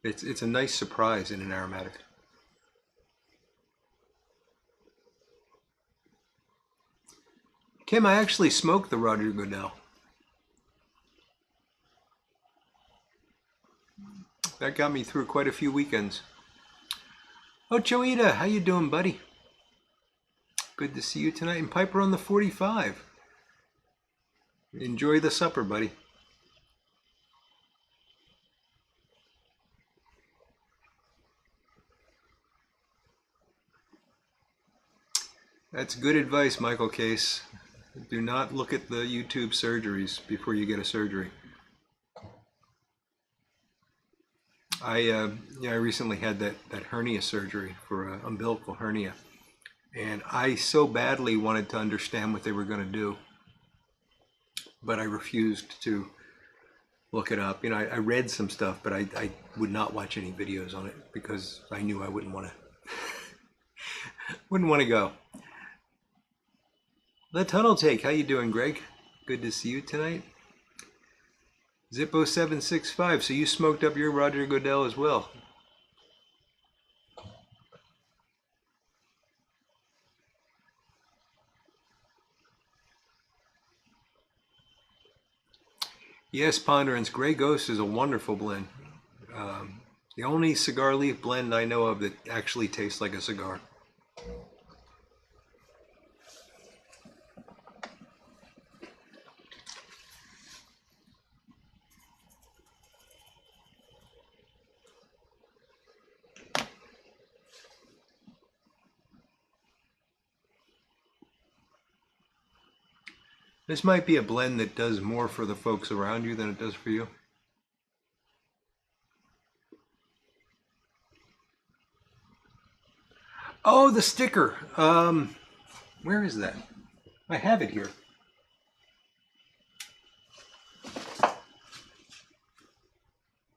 S1: It's a nice surprise in an aromatic. Kim, I actually smoked the Roger Goodell. That got me through quite a few weekends. Oh, Joita, how you doing, buddy? Good to see you tonight. And Piper on the 45. Enjoy the supper, buddy. That's good advice, Michael Case. Do not look at the YouTube surgeries before you get a surgery. I recently had that hernia surgery for an umbilical hernia, and I so badly wanted to understand what they were going to do, but I refused to look it up. You know, I read some stuff, but I would not watch any videos on it because I knew I wouldn't want to go. The Tunnel Take, how you doing, Greg? Good to see you tonight. Zippo765, so you smoked up your Roger Goodell as well. Yes, Ponderance, Grey Ghost is a wonderful blend. The only cigar leaf blend I know of that actually tastes like a cigar. This might be a blend that does more for the folks around you than it does for you. Oh, the sticker. Where is that? I have it here.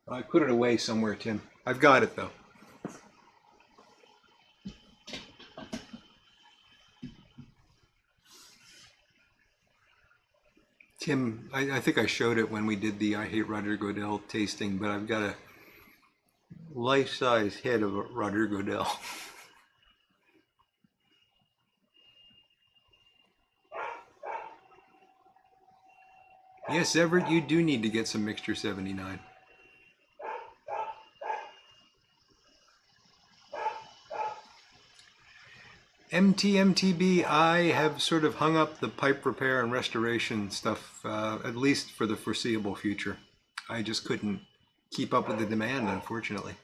S1: I put it away somewhere, Tim. I've got it, though. Tim, I think I showed it when we did the I Hate Roger Goodell tasting, but I've got a life-size head of Roger Goodell. Yes, Everett, you do need to get some Mixture 79. MTMTB, I have sort of hung up the pipe repair and restoration stuff, at least for the foreseeable future. I just couldn't keep up with the demand, unfortunately.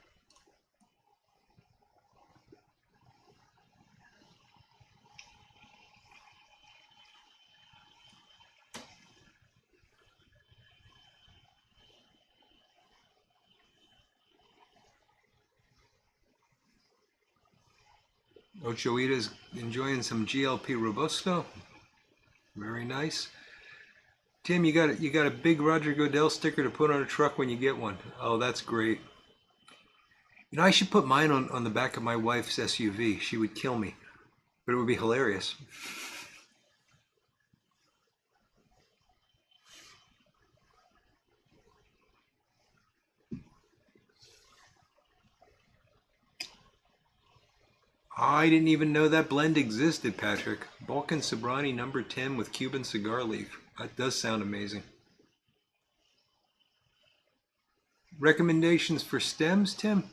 S1: Ochoita's enjoying some GLP Robusto. Very nice. Tim, you got a big Roger Goodell sticker to put on a truck when you get one. Oh, that's great. You know, I should put mine on the back of my wife's SUV. She would kill me, but it would be hilarious. I didn't even know that blend existed, Patrick. Balkan Sobrani number 10 with Cuban cigar leaf. That does sound amazing. Recommendations for stems, Tim?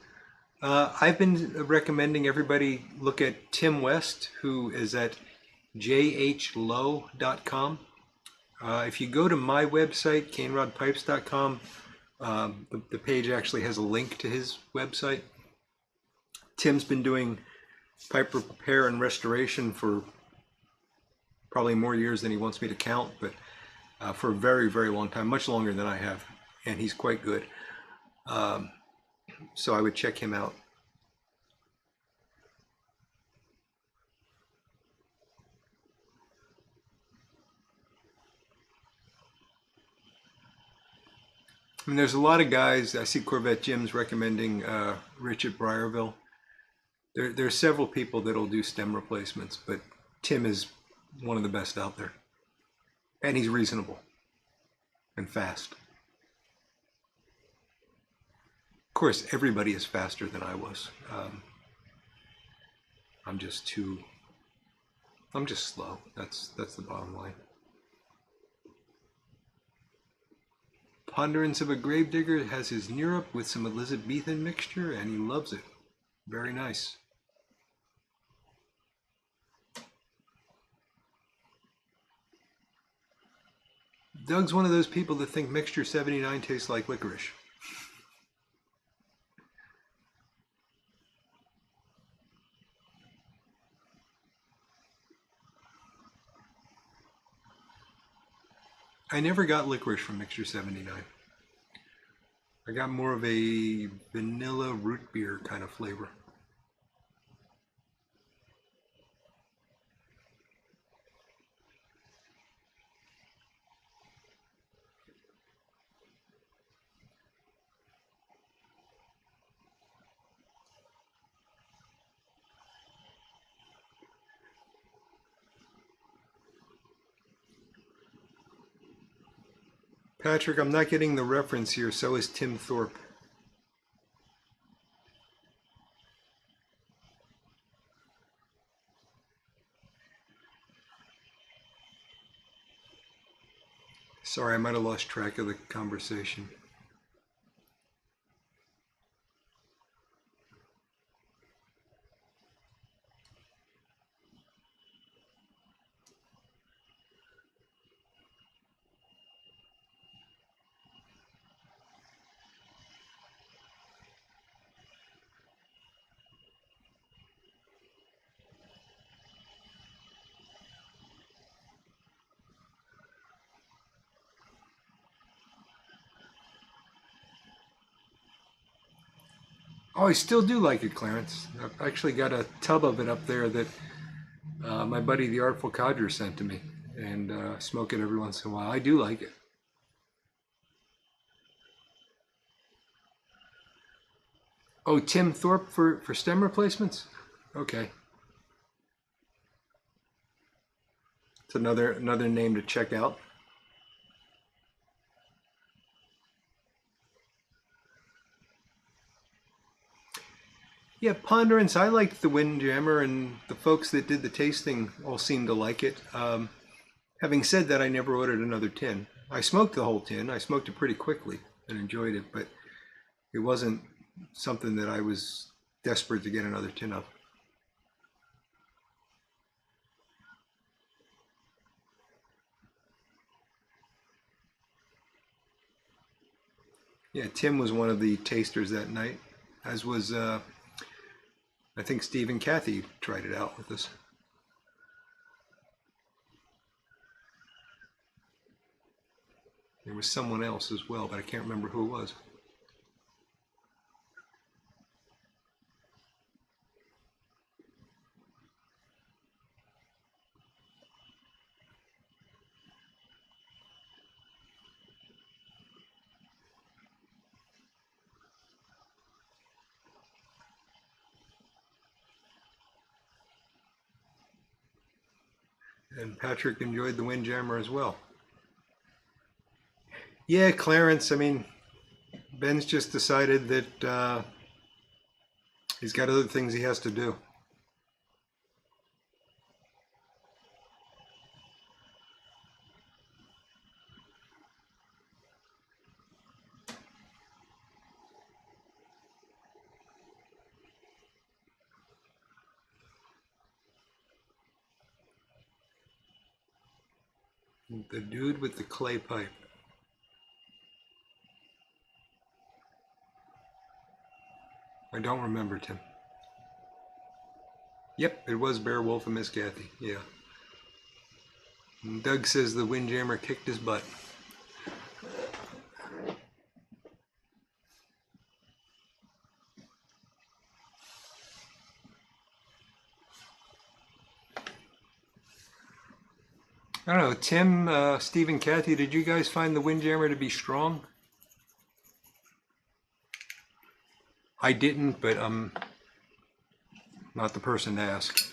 S1: I've been recommending everybody look at Tim West, who is at jhlow.com. If you go to my website, CaneRodPipes.com, the page actually has a link to his website. Tim's been doing pipe repair and restoration for probably more years than he wants me to count, but for a very, very long time, much longer than I have, and he's quite good. So I would check him out. I mean, there's a lot of guys. I see Corvette Jim's recommending Rich at Briarville. There are several people that'll do stem replacements, but Tim is one of the best out there. And he's reasonable and fast. Of course, everybody is faster than I was. I'm just slow. That's the bottom line. Ponderance of a Gravedigger has his Neurope with some Elizabethan mixture, and he loves it. Very nice. Doug's one of those people that think Mixture 79 tastes like licorice. I never got licorice from Mixture 79. I got more of a vanilla root beer kind of flavor. Patrick, I'm not getting the reference here. So is Tim Thorpe. Sorry, I might have lost track of the conversation. Oh, I still do like it, Clarence. I've actually got a tub of it up there that my buddy the Artful Codger sent to me, and smoke it every once in a while. I do like it. Oh, Tim Thorpe for stem replacements? Okay. It's another name to check out. Yeah, Ponderance, I liked the Windjammer, and the folks that did the tasting all seemed to like it. Having said that, I never ordered another tin. I smoked the whole tin. I smoked it pretty quickly and enjoyed it, but it wasn't something that I was desperate to get another tin of. Yeah, Tim was one of the tasters that night, as was, I think Steve and Kathy tried it out with us. There was someone else as well, but I can't remember who it was. And Patrick enjoyed the Windjammer as well. Yeah, Clarence, I mean, Ben's just decided that he's got other things he has to do. The dude with the clay pipe. I don't remember, Tim. Yep, it was Beowulf and Miss Kathy. Yeah. And Doug says the Windjammer kicked his butt. I don't know, Tim, Steve, and Kathy, did you guys find the Windjammer to be strong? I didn't, but I'm not the person to ask.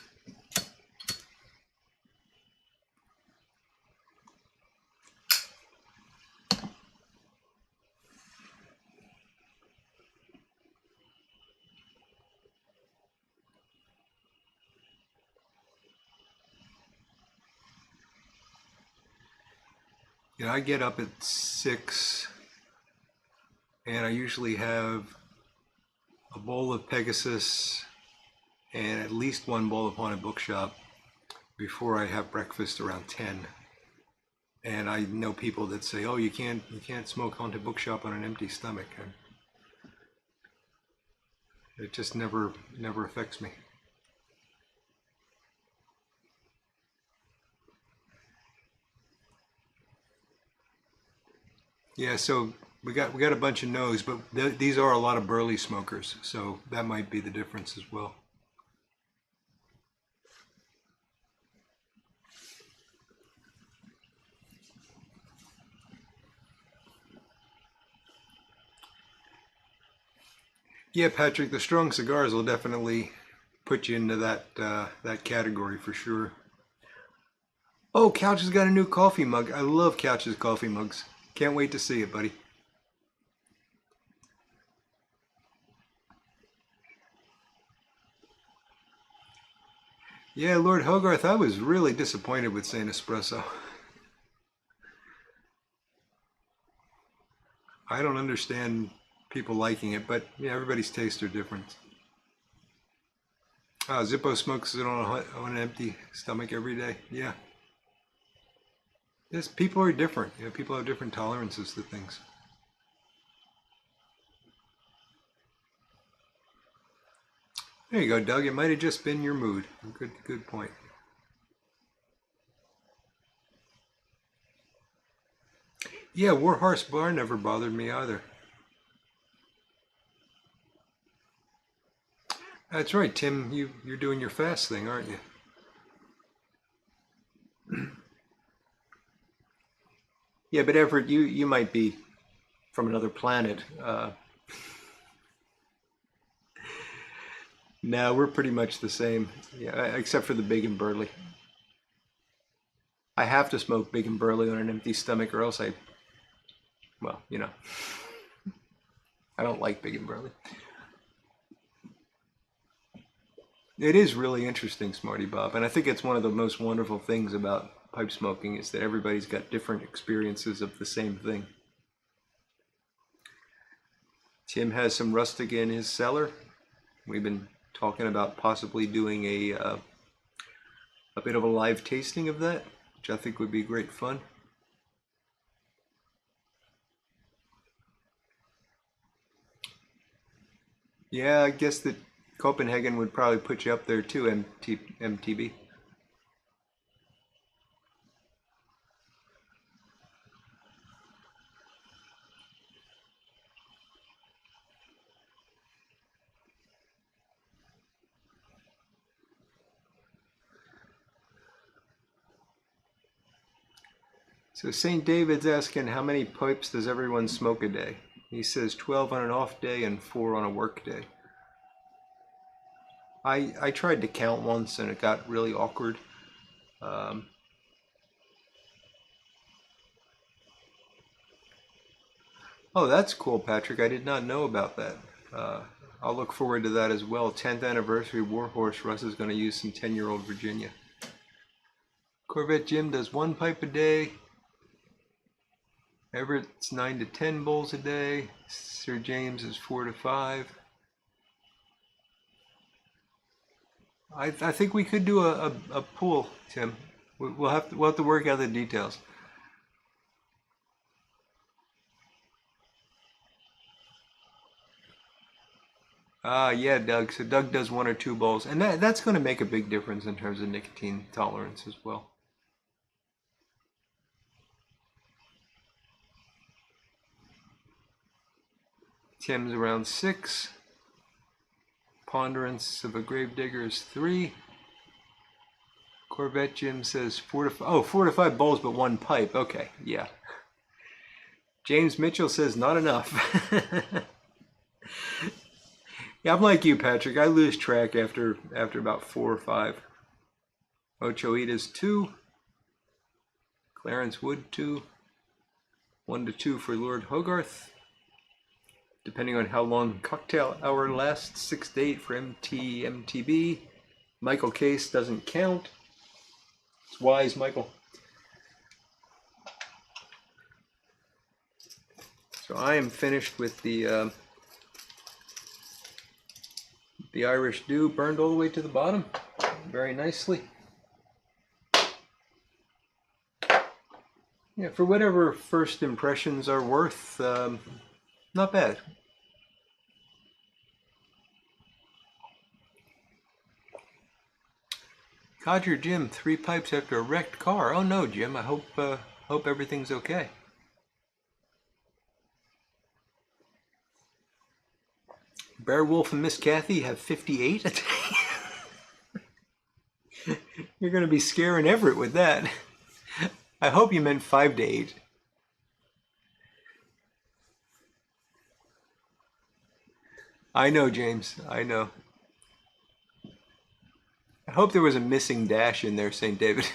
S1: Yeah, I get up at 6, and I usually have a bowl of Pegasus and at least one bowl of Haunted Bookshop before I have breakfast around 10. And I know people that say, "Oh, you can't smoke Haunted Bookshop on an empty stomach." And it just never affects me. Yeah, so we got a bunch of no's, but these are a lot of burley smokers, so that might be the difference as well. Yeah, Patrick, the strong cigars will definitely put you into that category for sure. Oh, Couch has got a new coffee mug. I love Couch's coffee mugs. Can't wait to see it, buddy. Yeah, Lord Hogarth, I was really disappointed with Saint Espresso. I don't understand people liking it, but yeah, everybody's tastes are different. Zippo smokes it on an empty stomach every day. Yeah. Yes, people are different. You know, people have different tolerances to things. There you go, Doug. It might have just been your mood. Good point. Yeah, Warhorse Bar never bothered me either. That's right, Tim. You're doing your fast thing, aren't you? Yeah, but Everett, you might be from another planet. No, we're pretty much the same. Yeah, except for the big and burly. I have to smoke big and burly on an empty stomach, or else well, I don't like big and burly. It is really interesting, Smarty Bob, and I think it's one of the most wonderful things about pipe smoking is that everybody's got different experiences of the same thing. Tim has some rustic in his cellar. We've been talking about possibly doing a bit of a live tasting of that, which I think would be great fun. Yeah, I guess that Copenhagen would probably put you up there too, MTB. So St. David's asking how many pipes does everyone smoke a day? He says 12 on an off day and 4 on a work day. I tried to count once and it got really awkward. Um, oh, that's cool, Patrick. I did not know about that. Uh, I'll look forward to that as well. 10th anniversary Warhorse. Russ is going to use some 10-year-old Virginia. Corvette Jim does 1 pipe a day. Everett's 9 to 10 bowls a day. Sir James is 4 to 5. I think we could do a pool, Tim. We'll have to work out the details. Yeah, Doug. So Doug does 1 or 2 bowls, and that's going to make a big difference in terms of nicotine tolerance as well. Tim's around 6. Ponderance of a Gravedigger is 3. Corvette Jim says 4 to 5. Oh, 4 to 5 bowls, but 1 pipe. Okay, yeah. James Mitchell says not enough. Yeah, I'm like you, Patrick. I lose track after about 4 or 5. Ocho Eda's 2. Clarence Wood 2. 1 to 2 for Lord Hogarth. Depending on how long cocktail hour lasts, 6 to 8 for MTB. Michael Case doesn't count. It's wise, Michael. So I am finished with the Irish Dew, burned all the way to the bottom, very nicely. Yeah, for whatever first impressions are worth, not bad. Codger Jim, 3 pipes after a wrecked car. Oh no, Jim. I hope everything's okay. Beowulf and Miss Kathy have 58 a day. You're going to be scaring Everett with that. I hope you meant 5 to 8. I know, James. I know. I hope there was a missing dash in there, St. David.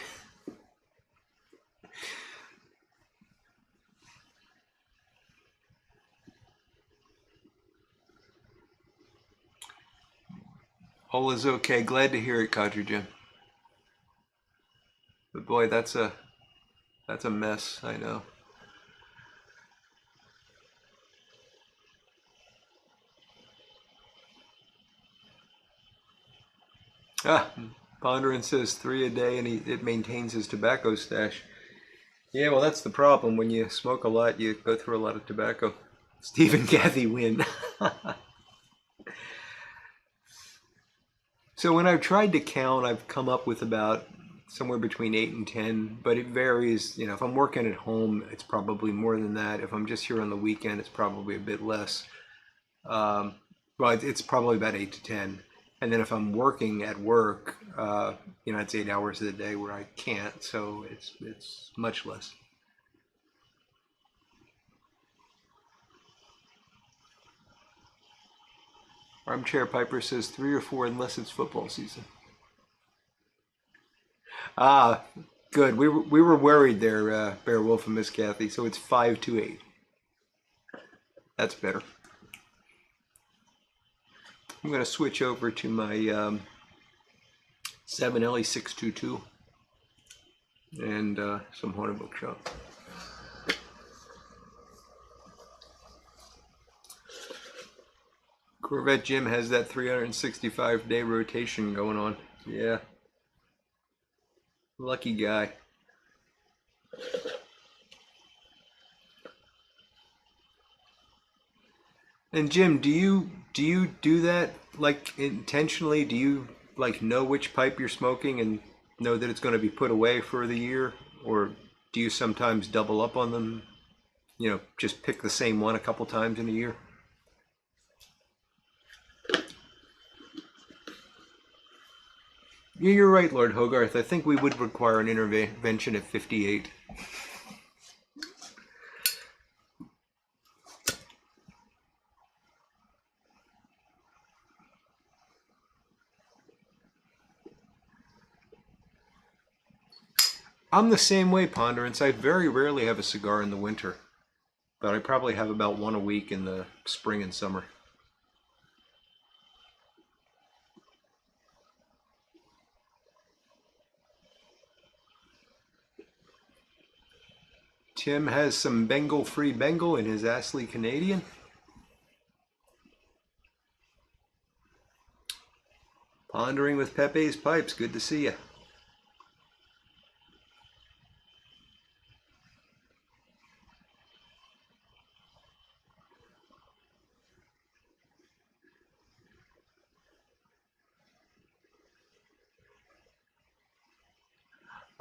S1: All is okay. Glad to hear it, Codger Jim. But boy, that's a mess, I know. Ponderance says 3 a day and it maintains his tobacco stash. Yeah, well, that's the problem. When you smoke a lot, you go through a lot of tobacco. Steve and Kathy win. So when I've tried to count, I've come up with about somewhere between 8 and 10, but it varies. You know, if I'm working at home, it's probably more than that. If I'm just here on the weekend, it's probably a bit less. But it's probably about 8 to 10. And then if I'm working at work, it's 8 hours of the day where I can't, so it's much less. Armchair Piper says 3 or 4 unless it's football season. Ah, good. We were worried there, Beowulf and Miss Kathy. So it's 5 to 8. That's better. I'm going to switch over to my 7LE 622 and some Haunted Bookshop. Corvette Jim has that 365-day rotation going on. Yeah. Lucky guy. And Jim, do you Do you do that like intentionally? Do you like know which pipe you're smoking and know that it's going to be put away for the year? Or do you sometimes double up on them? You know, just pick the same one a couple times in a year? Yeah, you're right, Lord Hogarth. I think we would require an intervention at 58. I'm the same way, Ponderance. I very rarely have a cigar in the winter, but I probably have about one a week in the spring and summer. Tim has some Bengal Free Bengal in his Astley Canadian. Pondering with Pepe's Pipes. Good to see you.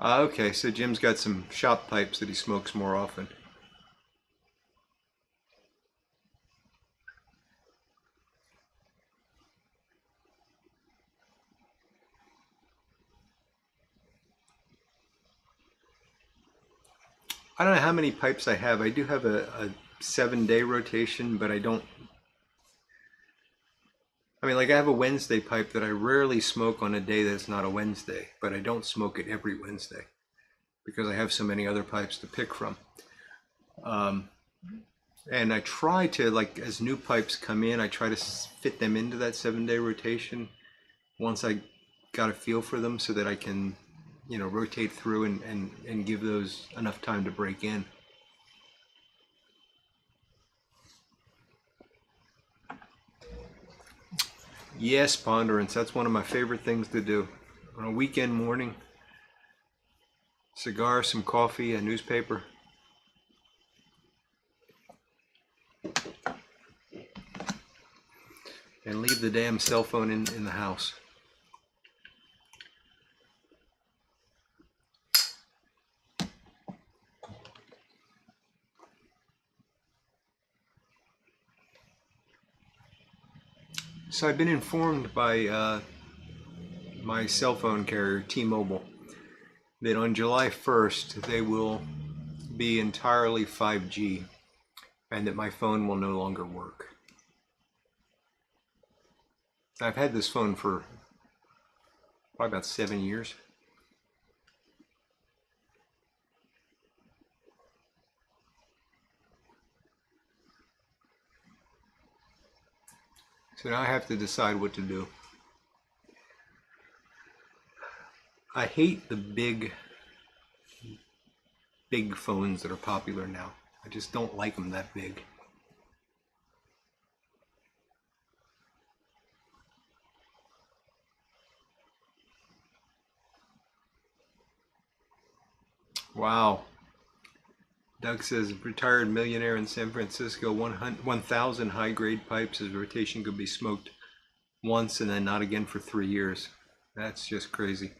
S1: Okay, so Jim's got some shop pipes that he smokes more often. I don't know how many pipes I have. I do have a 7-day rotation, but I don't. I mean, like I have a Wednesday pipe that I rarely smoke on a day that's not a Wednesday, but I don't smoke it every Wednesday because I have so many other pipes to pick from. And I try to, like, as new pipes come in, I try to fit them into that 7-day rotation once I got a feel for them so that I can, you know, rotate through and give those enough time to break in. Yes, Ponderance, that's one of my favorite things to do. On a weekend morning, cigar, some coffee, a newspaper. And leave the damn cell phone in the house. So I've been informed by my cell phone carrier, T-Mobile, that on July 1st they will be entirely 5G and that my phone will no longer work. I've had this phone for probably about 7 years. So now I have to decide what to do. I hate the big phones that are popular now. I just don't like them that big. Wow. Doug says, retired millionaire in San Francisco, 1,000 high-grade pipes. His rotation could be smoked once and then not again for 3 years. That's just crazy.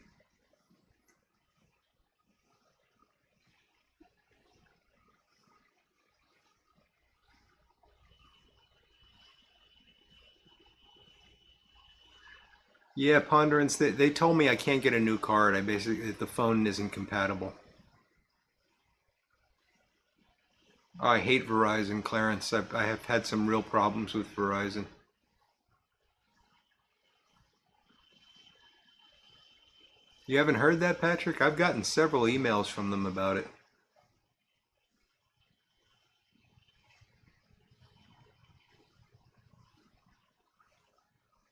S1: Yeah, Ponderance, they told me I can't get a new card. The phone isn't compatible. Oh, I hate Verizon, Clarence. I have had some real problems with Verizon. You haven't heard that, Patrick? I've gotten several emails from them about it.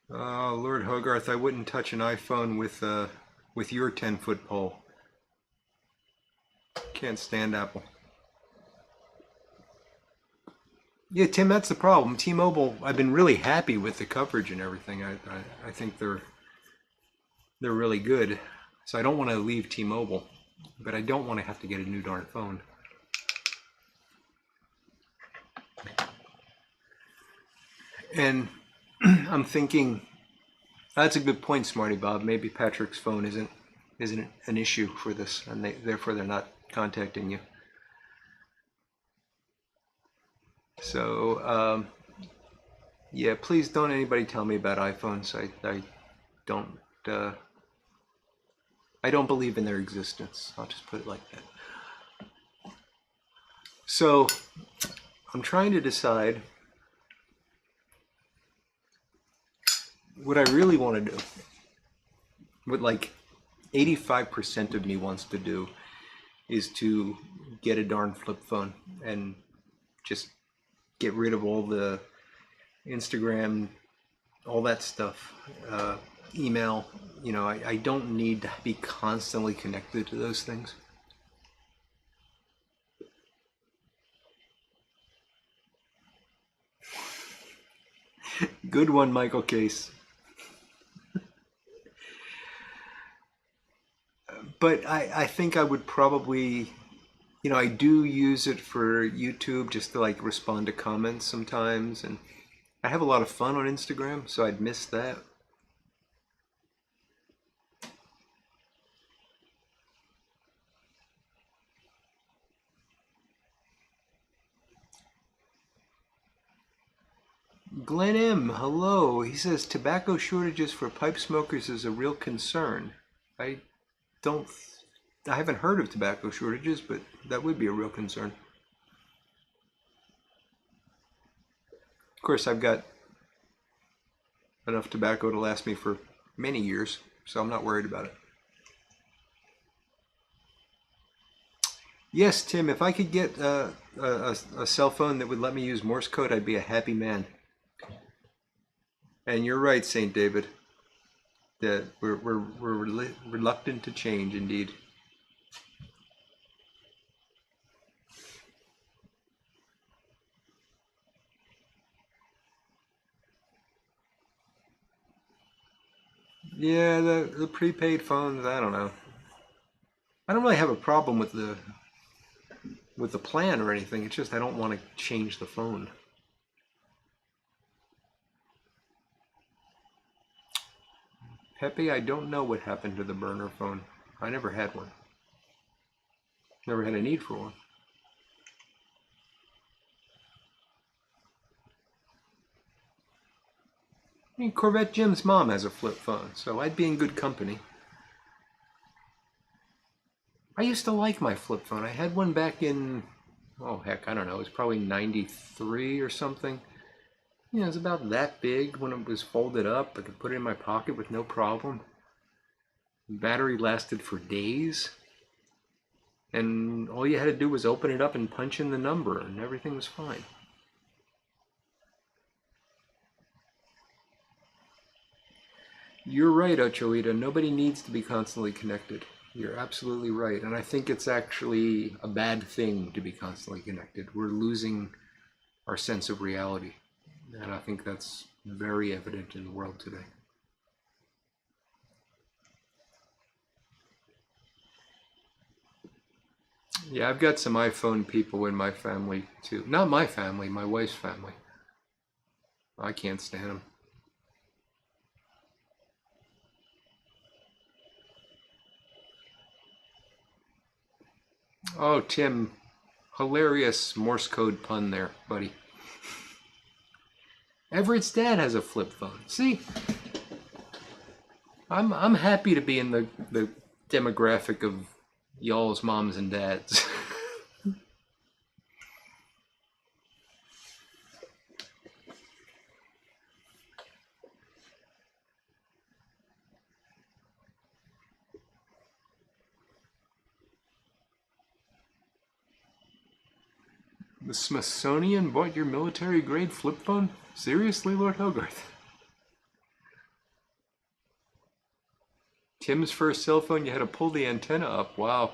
S1: Oh, Lord Hogarth, I wouldn't touch an iPhone with your 10-foot pole. Can't stand Apple. Yeah, Tim, that's the problem. T-Mobile, I've been really happy with the coverage and everything. I think they're really good. So I don't want to leave T-Mobile, but I don't want to have to get a new darn phone. And I'm thinking that's a good point, Smarty Bob. Maybe Patrick's phone isn't an issue for this, and therefore they're not contacting you. So yeah, please don't anybody tell me about iPhones. Don't uh, I don't believe in their existence. I'll just put it like that. So I'm trying to decide what I really want to do. What like 85% of me wants to do is to get a darn flip phone and just get rid of all the Instagram, all that stuff, email. You know, I don't need to be constantly connected to those things. Good one, Michael Case. But I think I would probably, you know, I do use it for YouTube just to like respond to comments sometimes, and I have a lot of fun on Instagram, so I'd miss that. Glenn M, hello. He says tobacco shortages for pipe smokers is a real concern. I don't, I haven't heard of tobacco shortages, but that would be a real concern. Of course, I've got enough tobacco to last me for many years, so I'm not worried about it. Yes, Tim, if I could get a cell phone that would let me use Morse code, I'd be a happy man. And you're right, St. David, that we're reluctant to change, indeed. Yeah, the prepaid phones, I don't know. I don't really have a problem with the plan or anything. It's just I don't want to change the phone. Pepe, I don't know what happened to the burner phone. I never had one. Never had a need for one. I mean, Corvette Jim's mom has a flip phone, so I'd be in good company. I used to like my flip phone. I had one back in, oh heck, I don't know, it was probably 93 or something. You know, it was about that big when it was folded up. I could put it in my pocket with no problem. The battery lasted for days. And all you had to do was open it up and punch in the number, and everything was fine. You're right, Ochoita. Nobody needs to be constantly connected. You're absolutely right. And I think it's actually a bad thing to be constantly connected. We're losing our sense of reality. And I think that's very evident in the world today. Yeah, I've got some iPhone people in my family too. Not my family, my wife's family. I can't stand them. Oh, Tim, hilarious Morse code pun there, buddy. Everett's dad has a flip phone. See, I'm happy to be in the demographic of y'all's moms and dads. The Smithsonian bought your military grade flip phone? Seriously, Lord Hogarth? Tim's first cell phone, you had to pull the antenna up. Wow.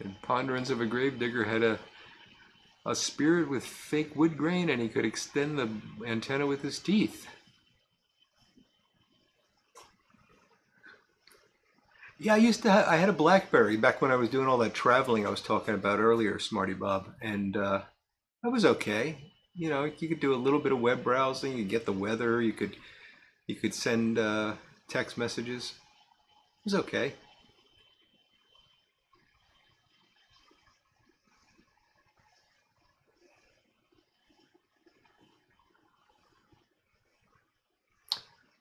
S1: And Ponderance of a Gravedigger had a spirit with fake wood grain, and he could extend the antenna with his teeth. Yeah, I had a BlackBerry back when I was doing all that traveling I was talking about earlier, Smarty Bob, and that was okay. You know, you could do a little bit of web browsing, you could get the weather, you could send text messages. It was okay.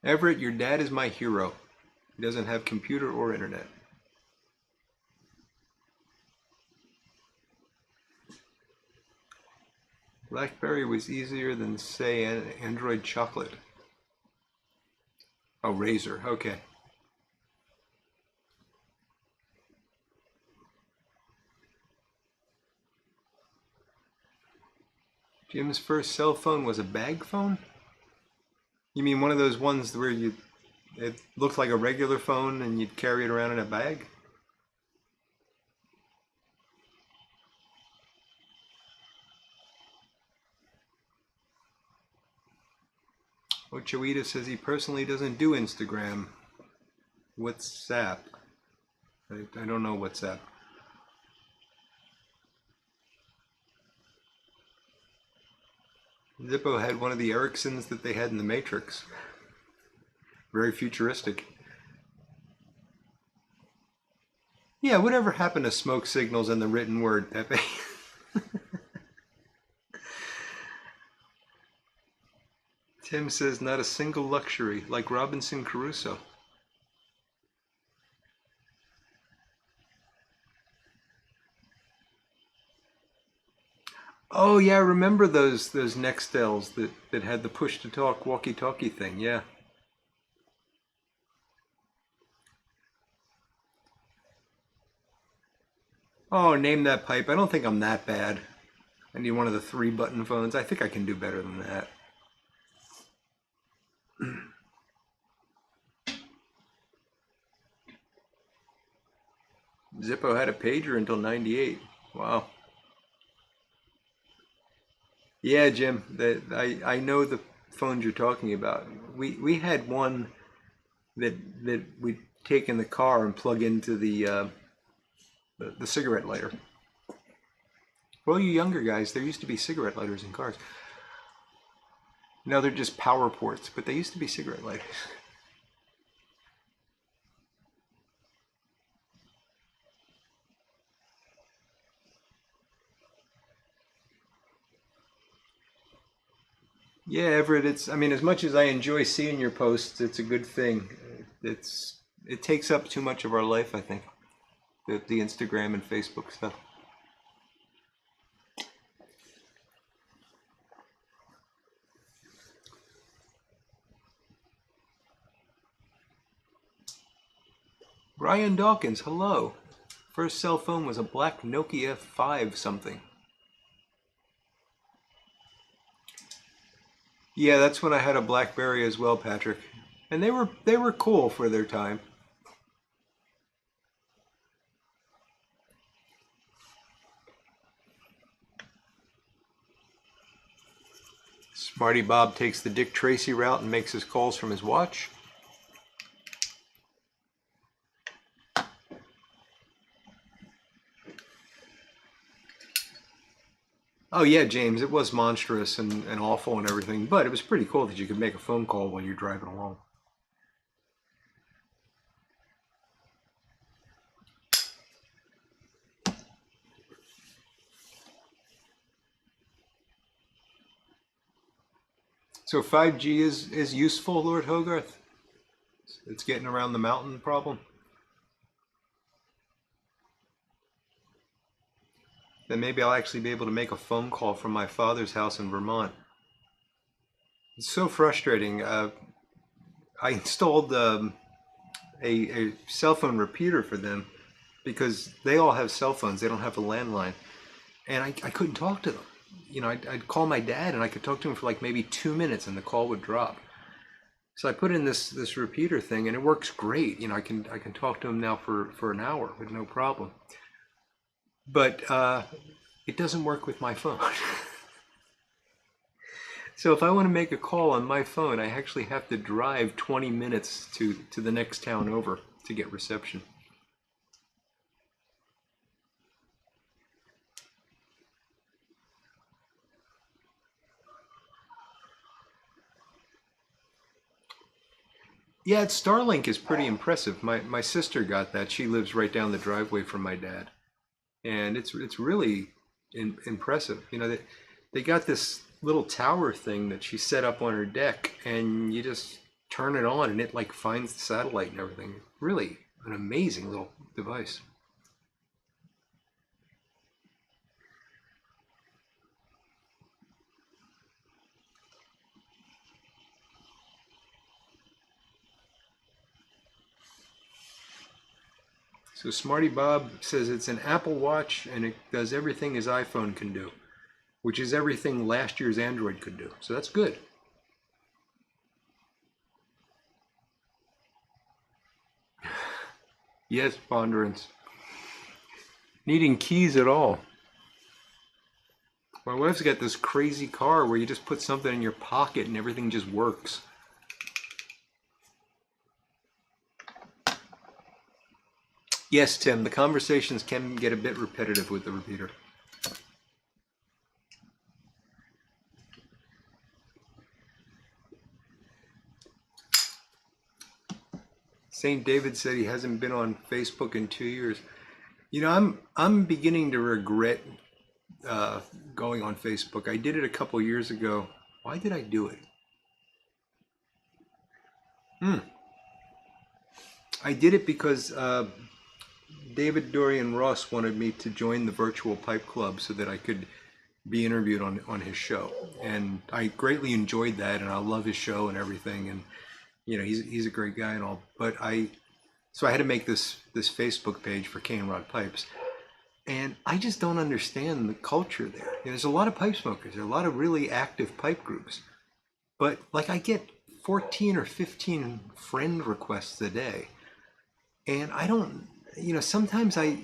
S1: Everett, your dad is my hero. He doesn't have computer or internet. BlackBerry was easier than, say, an Android chocolate. Oh, Razor. Okay. Jim's first cell phone was a bag phone? You mean one of those ones where it looked like a regular phone and you'd carry it around in a bag? Ochoita says he personally doesn't do Instagram. WhatsApp. I don't know WhatsApp. Zippo had one of the Ericssons that they had in the Matrix. Very futuristic. Yeah, whatever happened to smoke signals and the written word, Pepe? Tim says not a single luxury, like Robinson Crusoe. Oh yeah, I remember those Nextels that had the push to talk walkie-talkie thing. Yeah. Oh, name that pipe. I don't think I'm that bad. I need one of the 3-button phones. I think I can do better than that. Zippo had a pager until '98. Wow. Yeah, Jim. I know the phones you're talking about. We had one that we'd take in the car and plug into the cigarette lighter. Well, you younger guys, there used to be cigarette lighters in cars. Now they're just power ports, but they used to be cigarette lighters. Yeah, Everett, I mean, as much as I enjoy seeing your posts, it's a good thing. It takes up too much of our life, I think, the Instagram and Facebook stuff. Brian Dawkins, hello. First cell phone was a black Nokia 5 something. Yeah, that's when I had a BlackBerry as well, Patrick. And they were cool for their time. Smarty Bob takes the Dick Tracy route and makes his calls from his watch. Oh yeah, James, it was monstrous and awful and everything, but it was pretty cool that you could make a phone call while you're driving along. So 5G is useful, Lord Hogarth? It's getting around the mountain problem? Then maybe I'll actually be able to make a phone call from my father's house in Vermont. It's so frustrating. I installed a cell phone repeater for them because they all have cell phones. They don't have a landline. And I couldn't talk to them. You know, I'd call my dad and I could talk to him for like maybe 2 minutes and the call would drop. So I put in this repeater thing and it works great. You know, I can talk to him now for an hour with no problem. But it doesn't work with my phone. So if I want to make a call on my phone, I actually have to drive 20 minutes to the next town over to get reception. Yeah, Starlink is pretty impressive. My sister got that. She lives right down the driveway from my dad, and it's really impressive. You know, they got this little tower thing that she set up on her deck, and you just turn it on, and it like finds the satellite and everything. Really an amazing little device. So Smarty Bob says it's an Apple Watch and it does everything his iPhone can do, which is everything last year's Android could do. So that's good. Yes, ponderance. Needing keys at all. My wife's got this crazy car where you just put something in your pocket and everything just works. Yes, Tim, the conversations can get a bit repetitive with the repeater. St. David said he hasn't been on Facebook in 2 years. You know, I'm beginning to regret going on Facebook. I did it a couple years ago. Why did I do it? I did it because David Dorian Ross wanted me to join the virtual pipe club so that I could be interviewed on his show, and I greatly enjoyed that, and I love his show and everything, and you know he's a great guy and all. But I had to make this Facebook page for CaneRod Pipes, and I just don't understand the culture there. You know, there's a lot of pipe smokers, there are a lot of really active pipe groups, but like I get 14 or 15 friend requests a day, and I don't, you know, sometimes I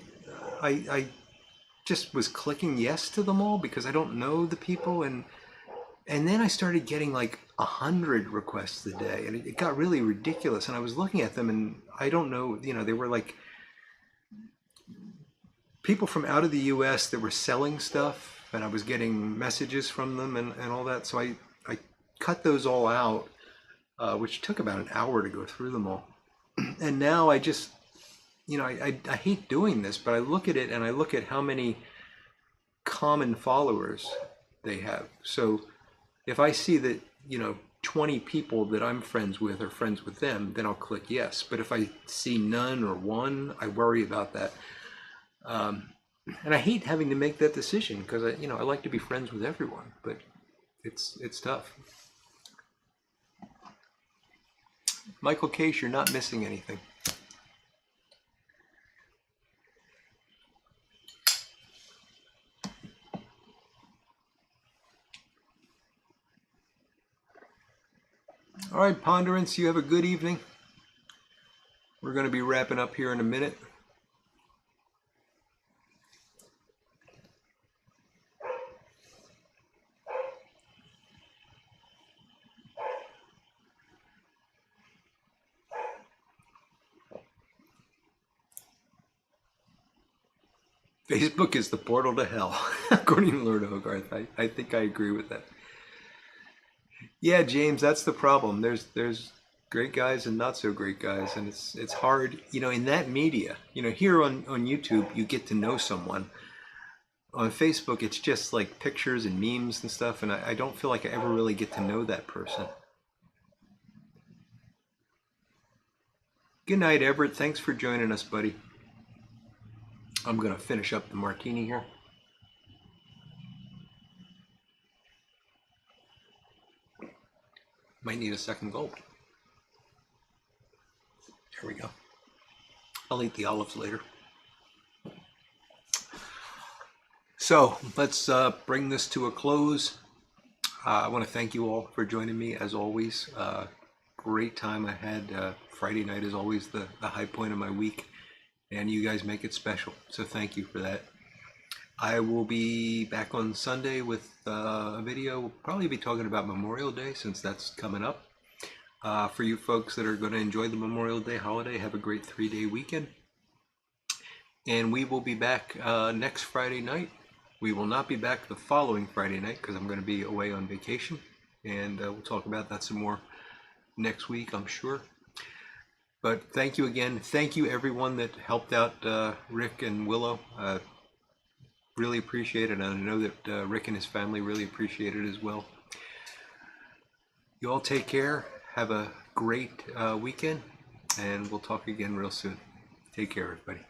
S1: just was clicking yes to them all because I don't know the people, and then I started getting like 100 requests a day, and it got really ridiculous. And I was looking at them, and I don't know, you know, they were like people from out of the U.S. that were selling stuff, and I was getting messages from them and all that. So I cut those all out, which took about an hour to go through them all. And now I just, you know, I hate doing this, but I look at it and I look at how many common followers they have. So if I see that, you know, 20 people that I'm friends with are friends with them, then I'll click yes. But if I see none or one, I worry about that. And I hate having to make that decision because I like to be friends with everyone, but it's tough. Michael Case, you're not missing anything. All right, Ponderance, you have a good evening. We're going to be wrapping up here in a minute. Facebook is the portal to hell, according to Lord Hogarth. I think I agree with that. Yeah, James, that's the problem. There's great guys and not so great guys, and it's hard, you know, in that media. You know, here on YouTube, you get to know someone. On Facebook, it's just like pictures and memes and stuff, and I don't feel like I ever really get to know that person. Good night, Everett. Thanks for joining us, buddy. I'm going to finish up the martini here. Might need a second gulp. There we go. I'll eat the olives later. So let's bring this to a close. I want to thank you all for joining me as always. Great time I had. Friday night is always the high point of my week, and you guys make it special. So thank you for that. I will be back on Sunday with a video. We'll probably be talking about Memorial Day since that's coming up. For you folks that are going to enjoy the Memorial Day holiday, have a great 3-day weekend. And we will be back next Friday night. We will not be back the following Friday night because I'm going to be away on vacation. And we'll talk about that some more next week, I'm sure. But thank you again. Thank you everyone that helped out Rick and Willow. Really appreciate it. And I know that Rick and his family really appreciate it as well. You all take care. Have a great weekend, and we'll talk again real soon. Take care, everybody.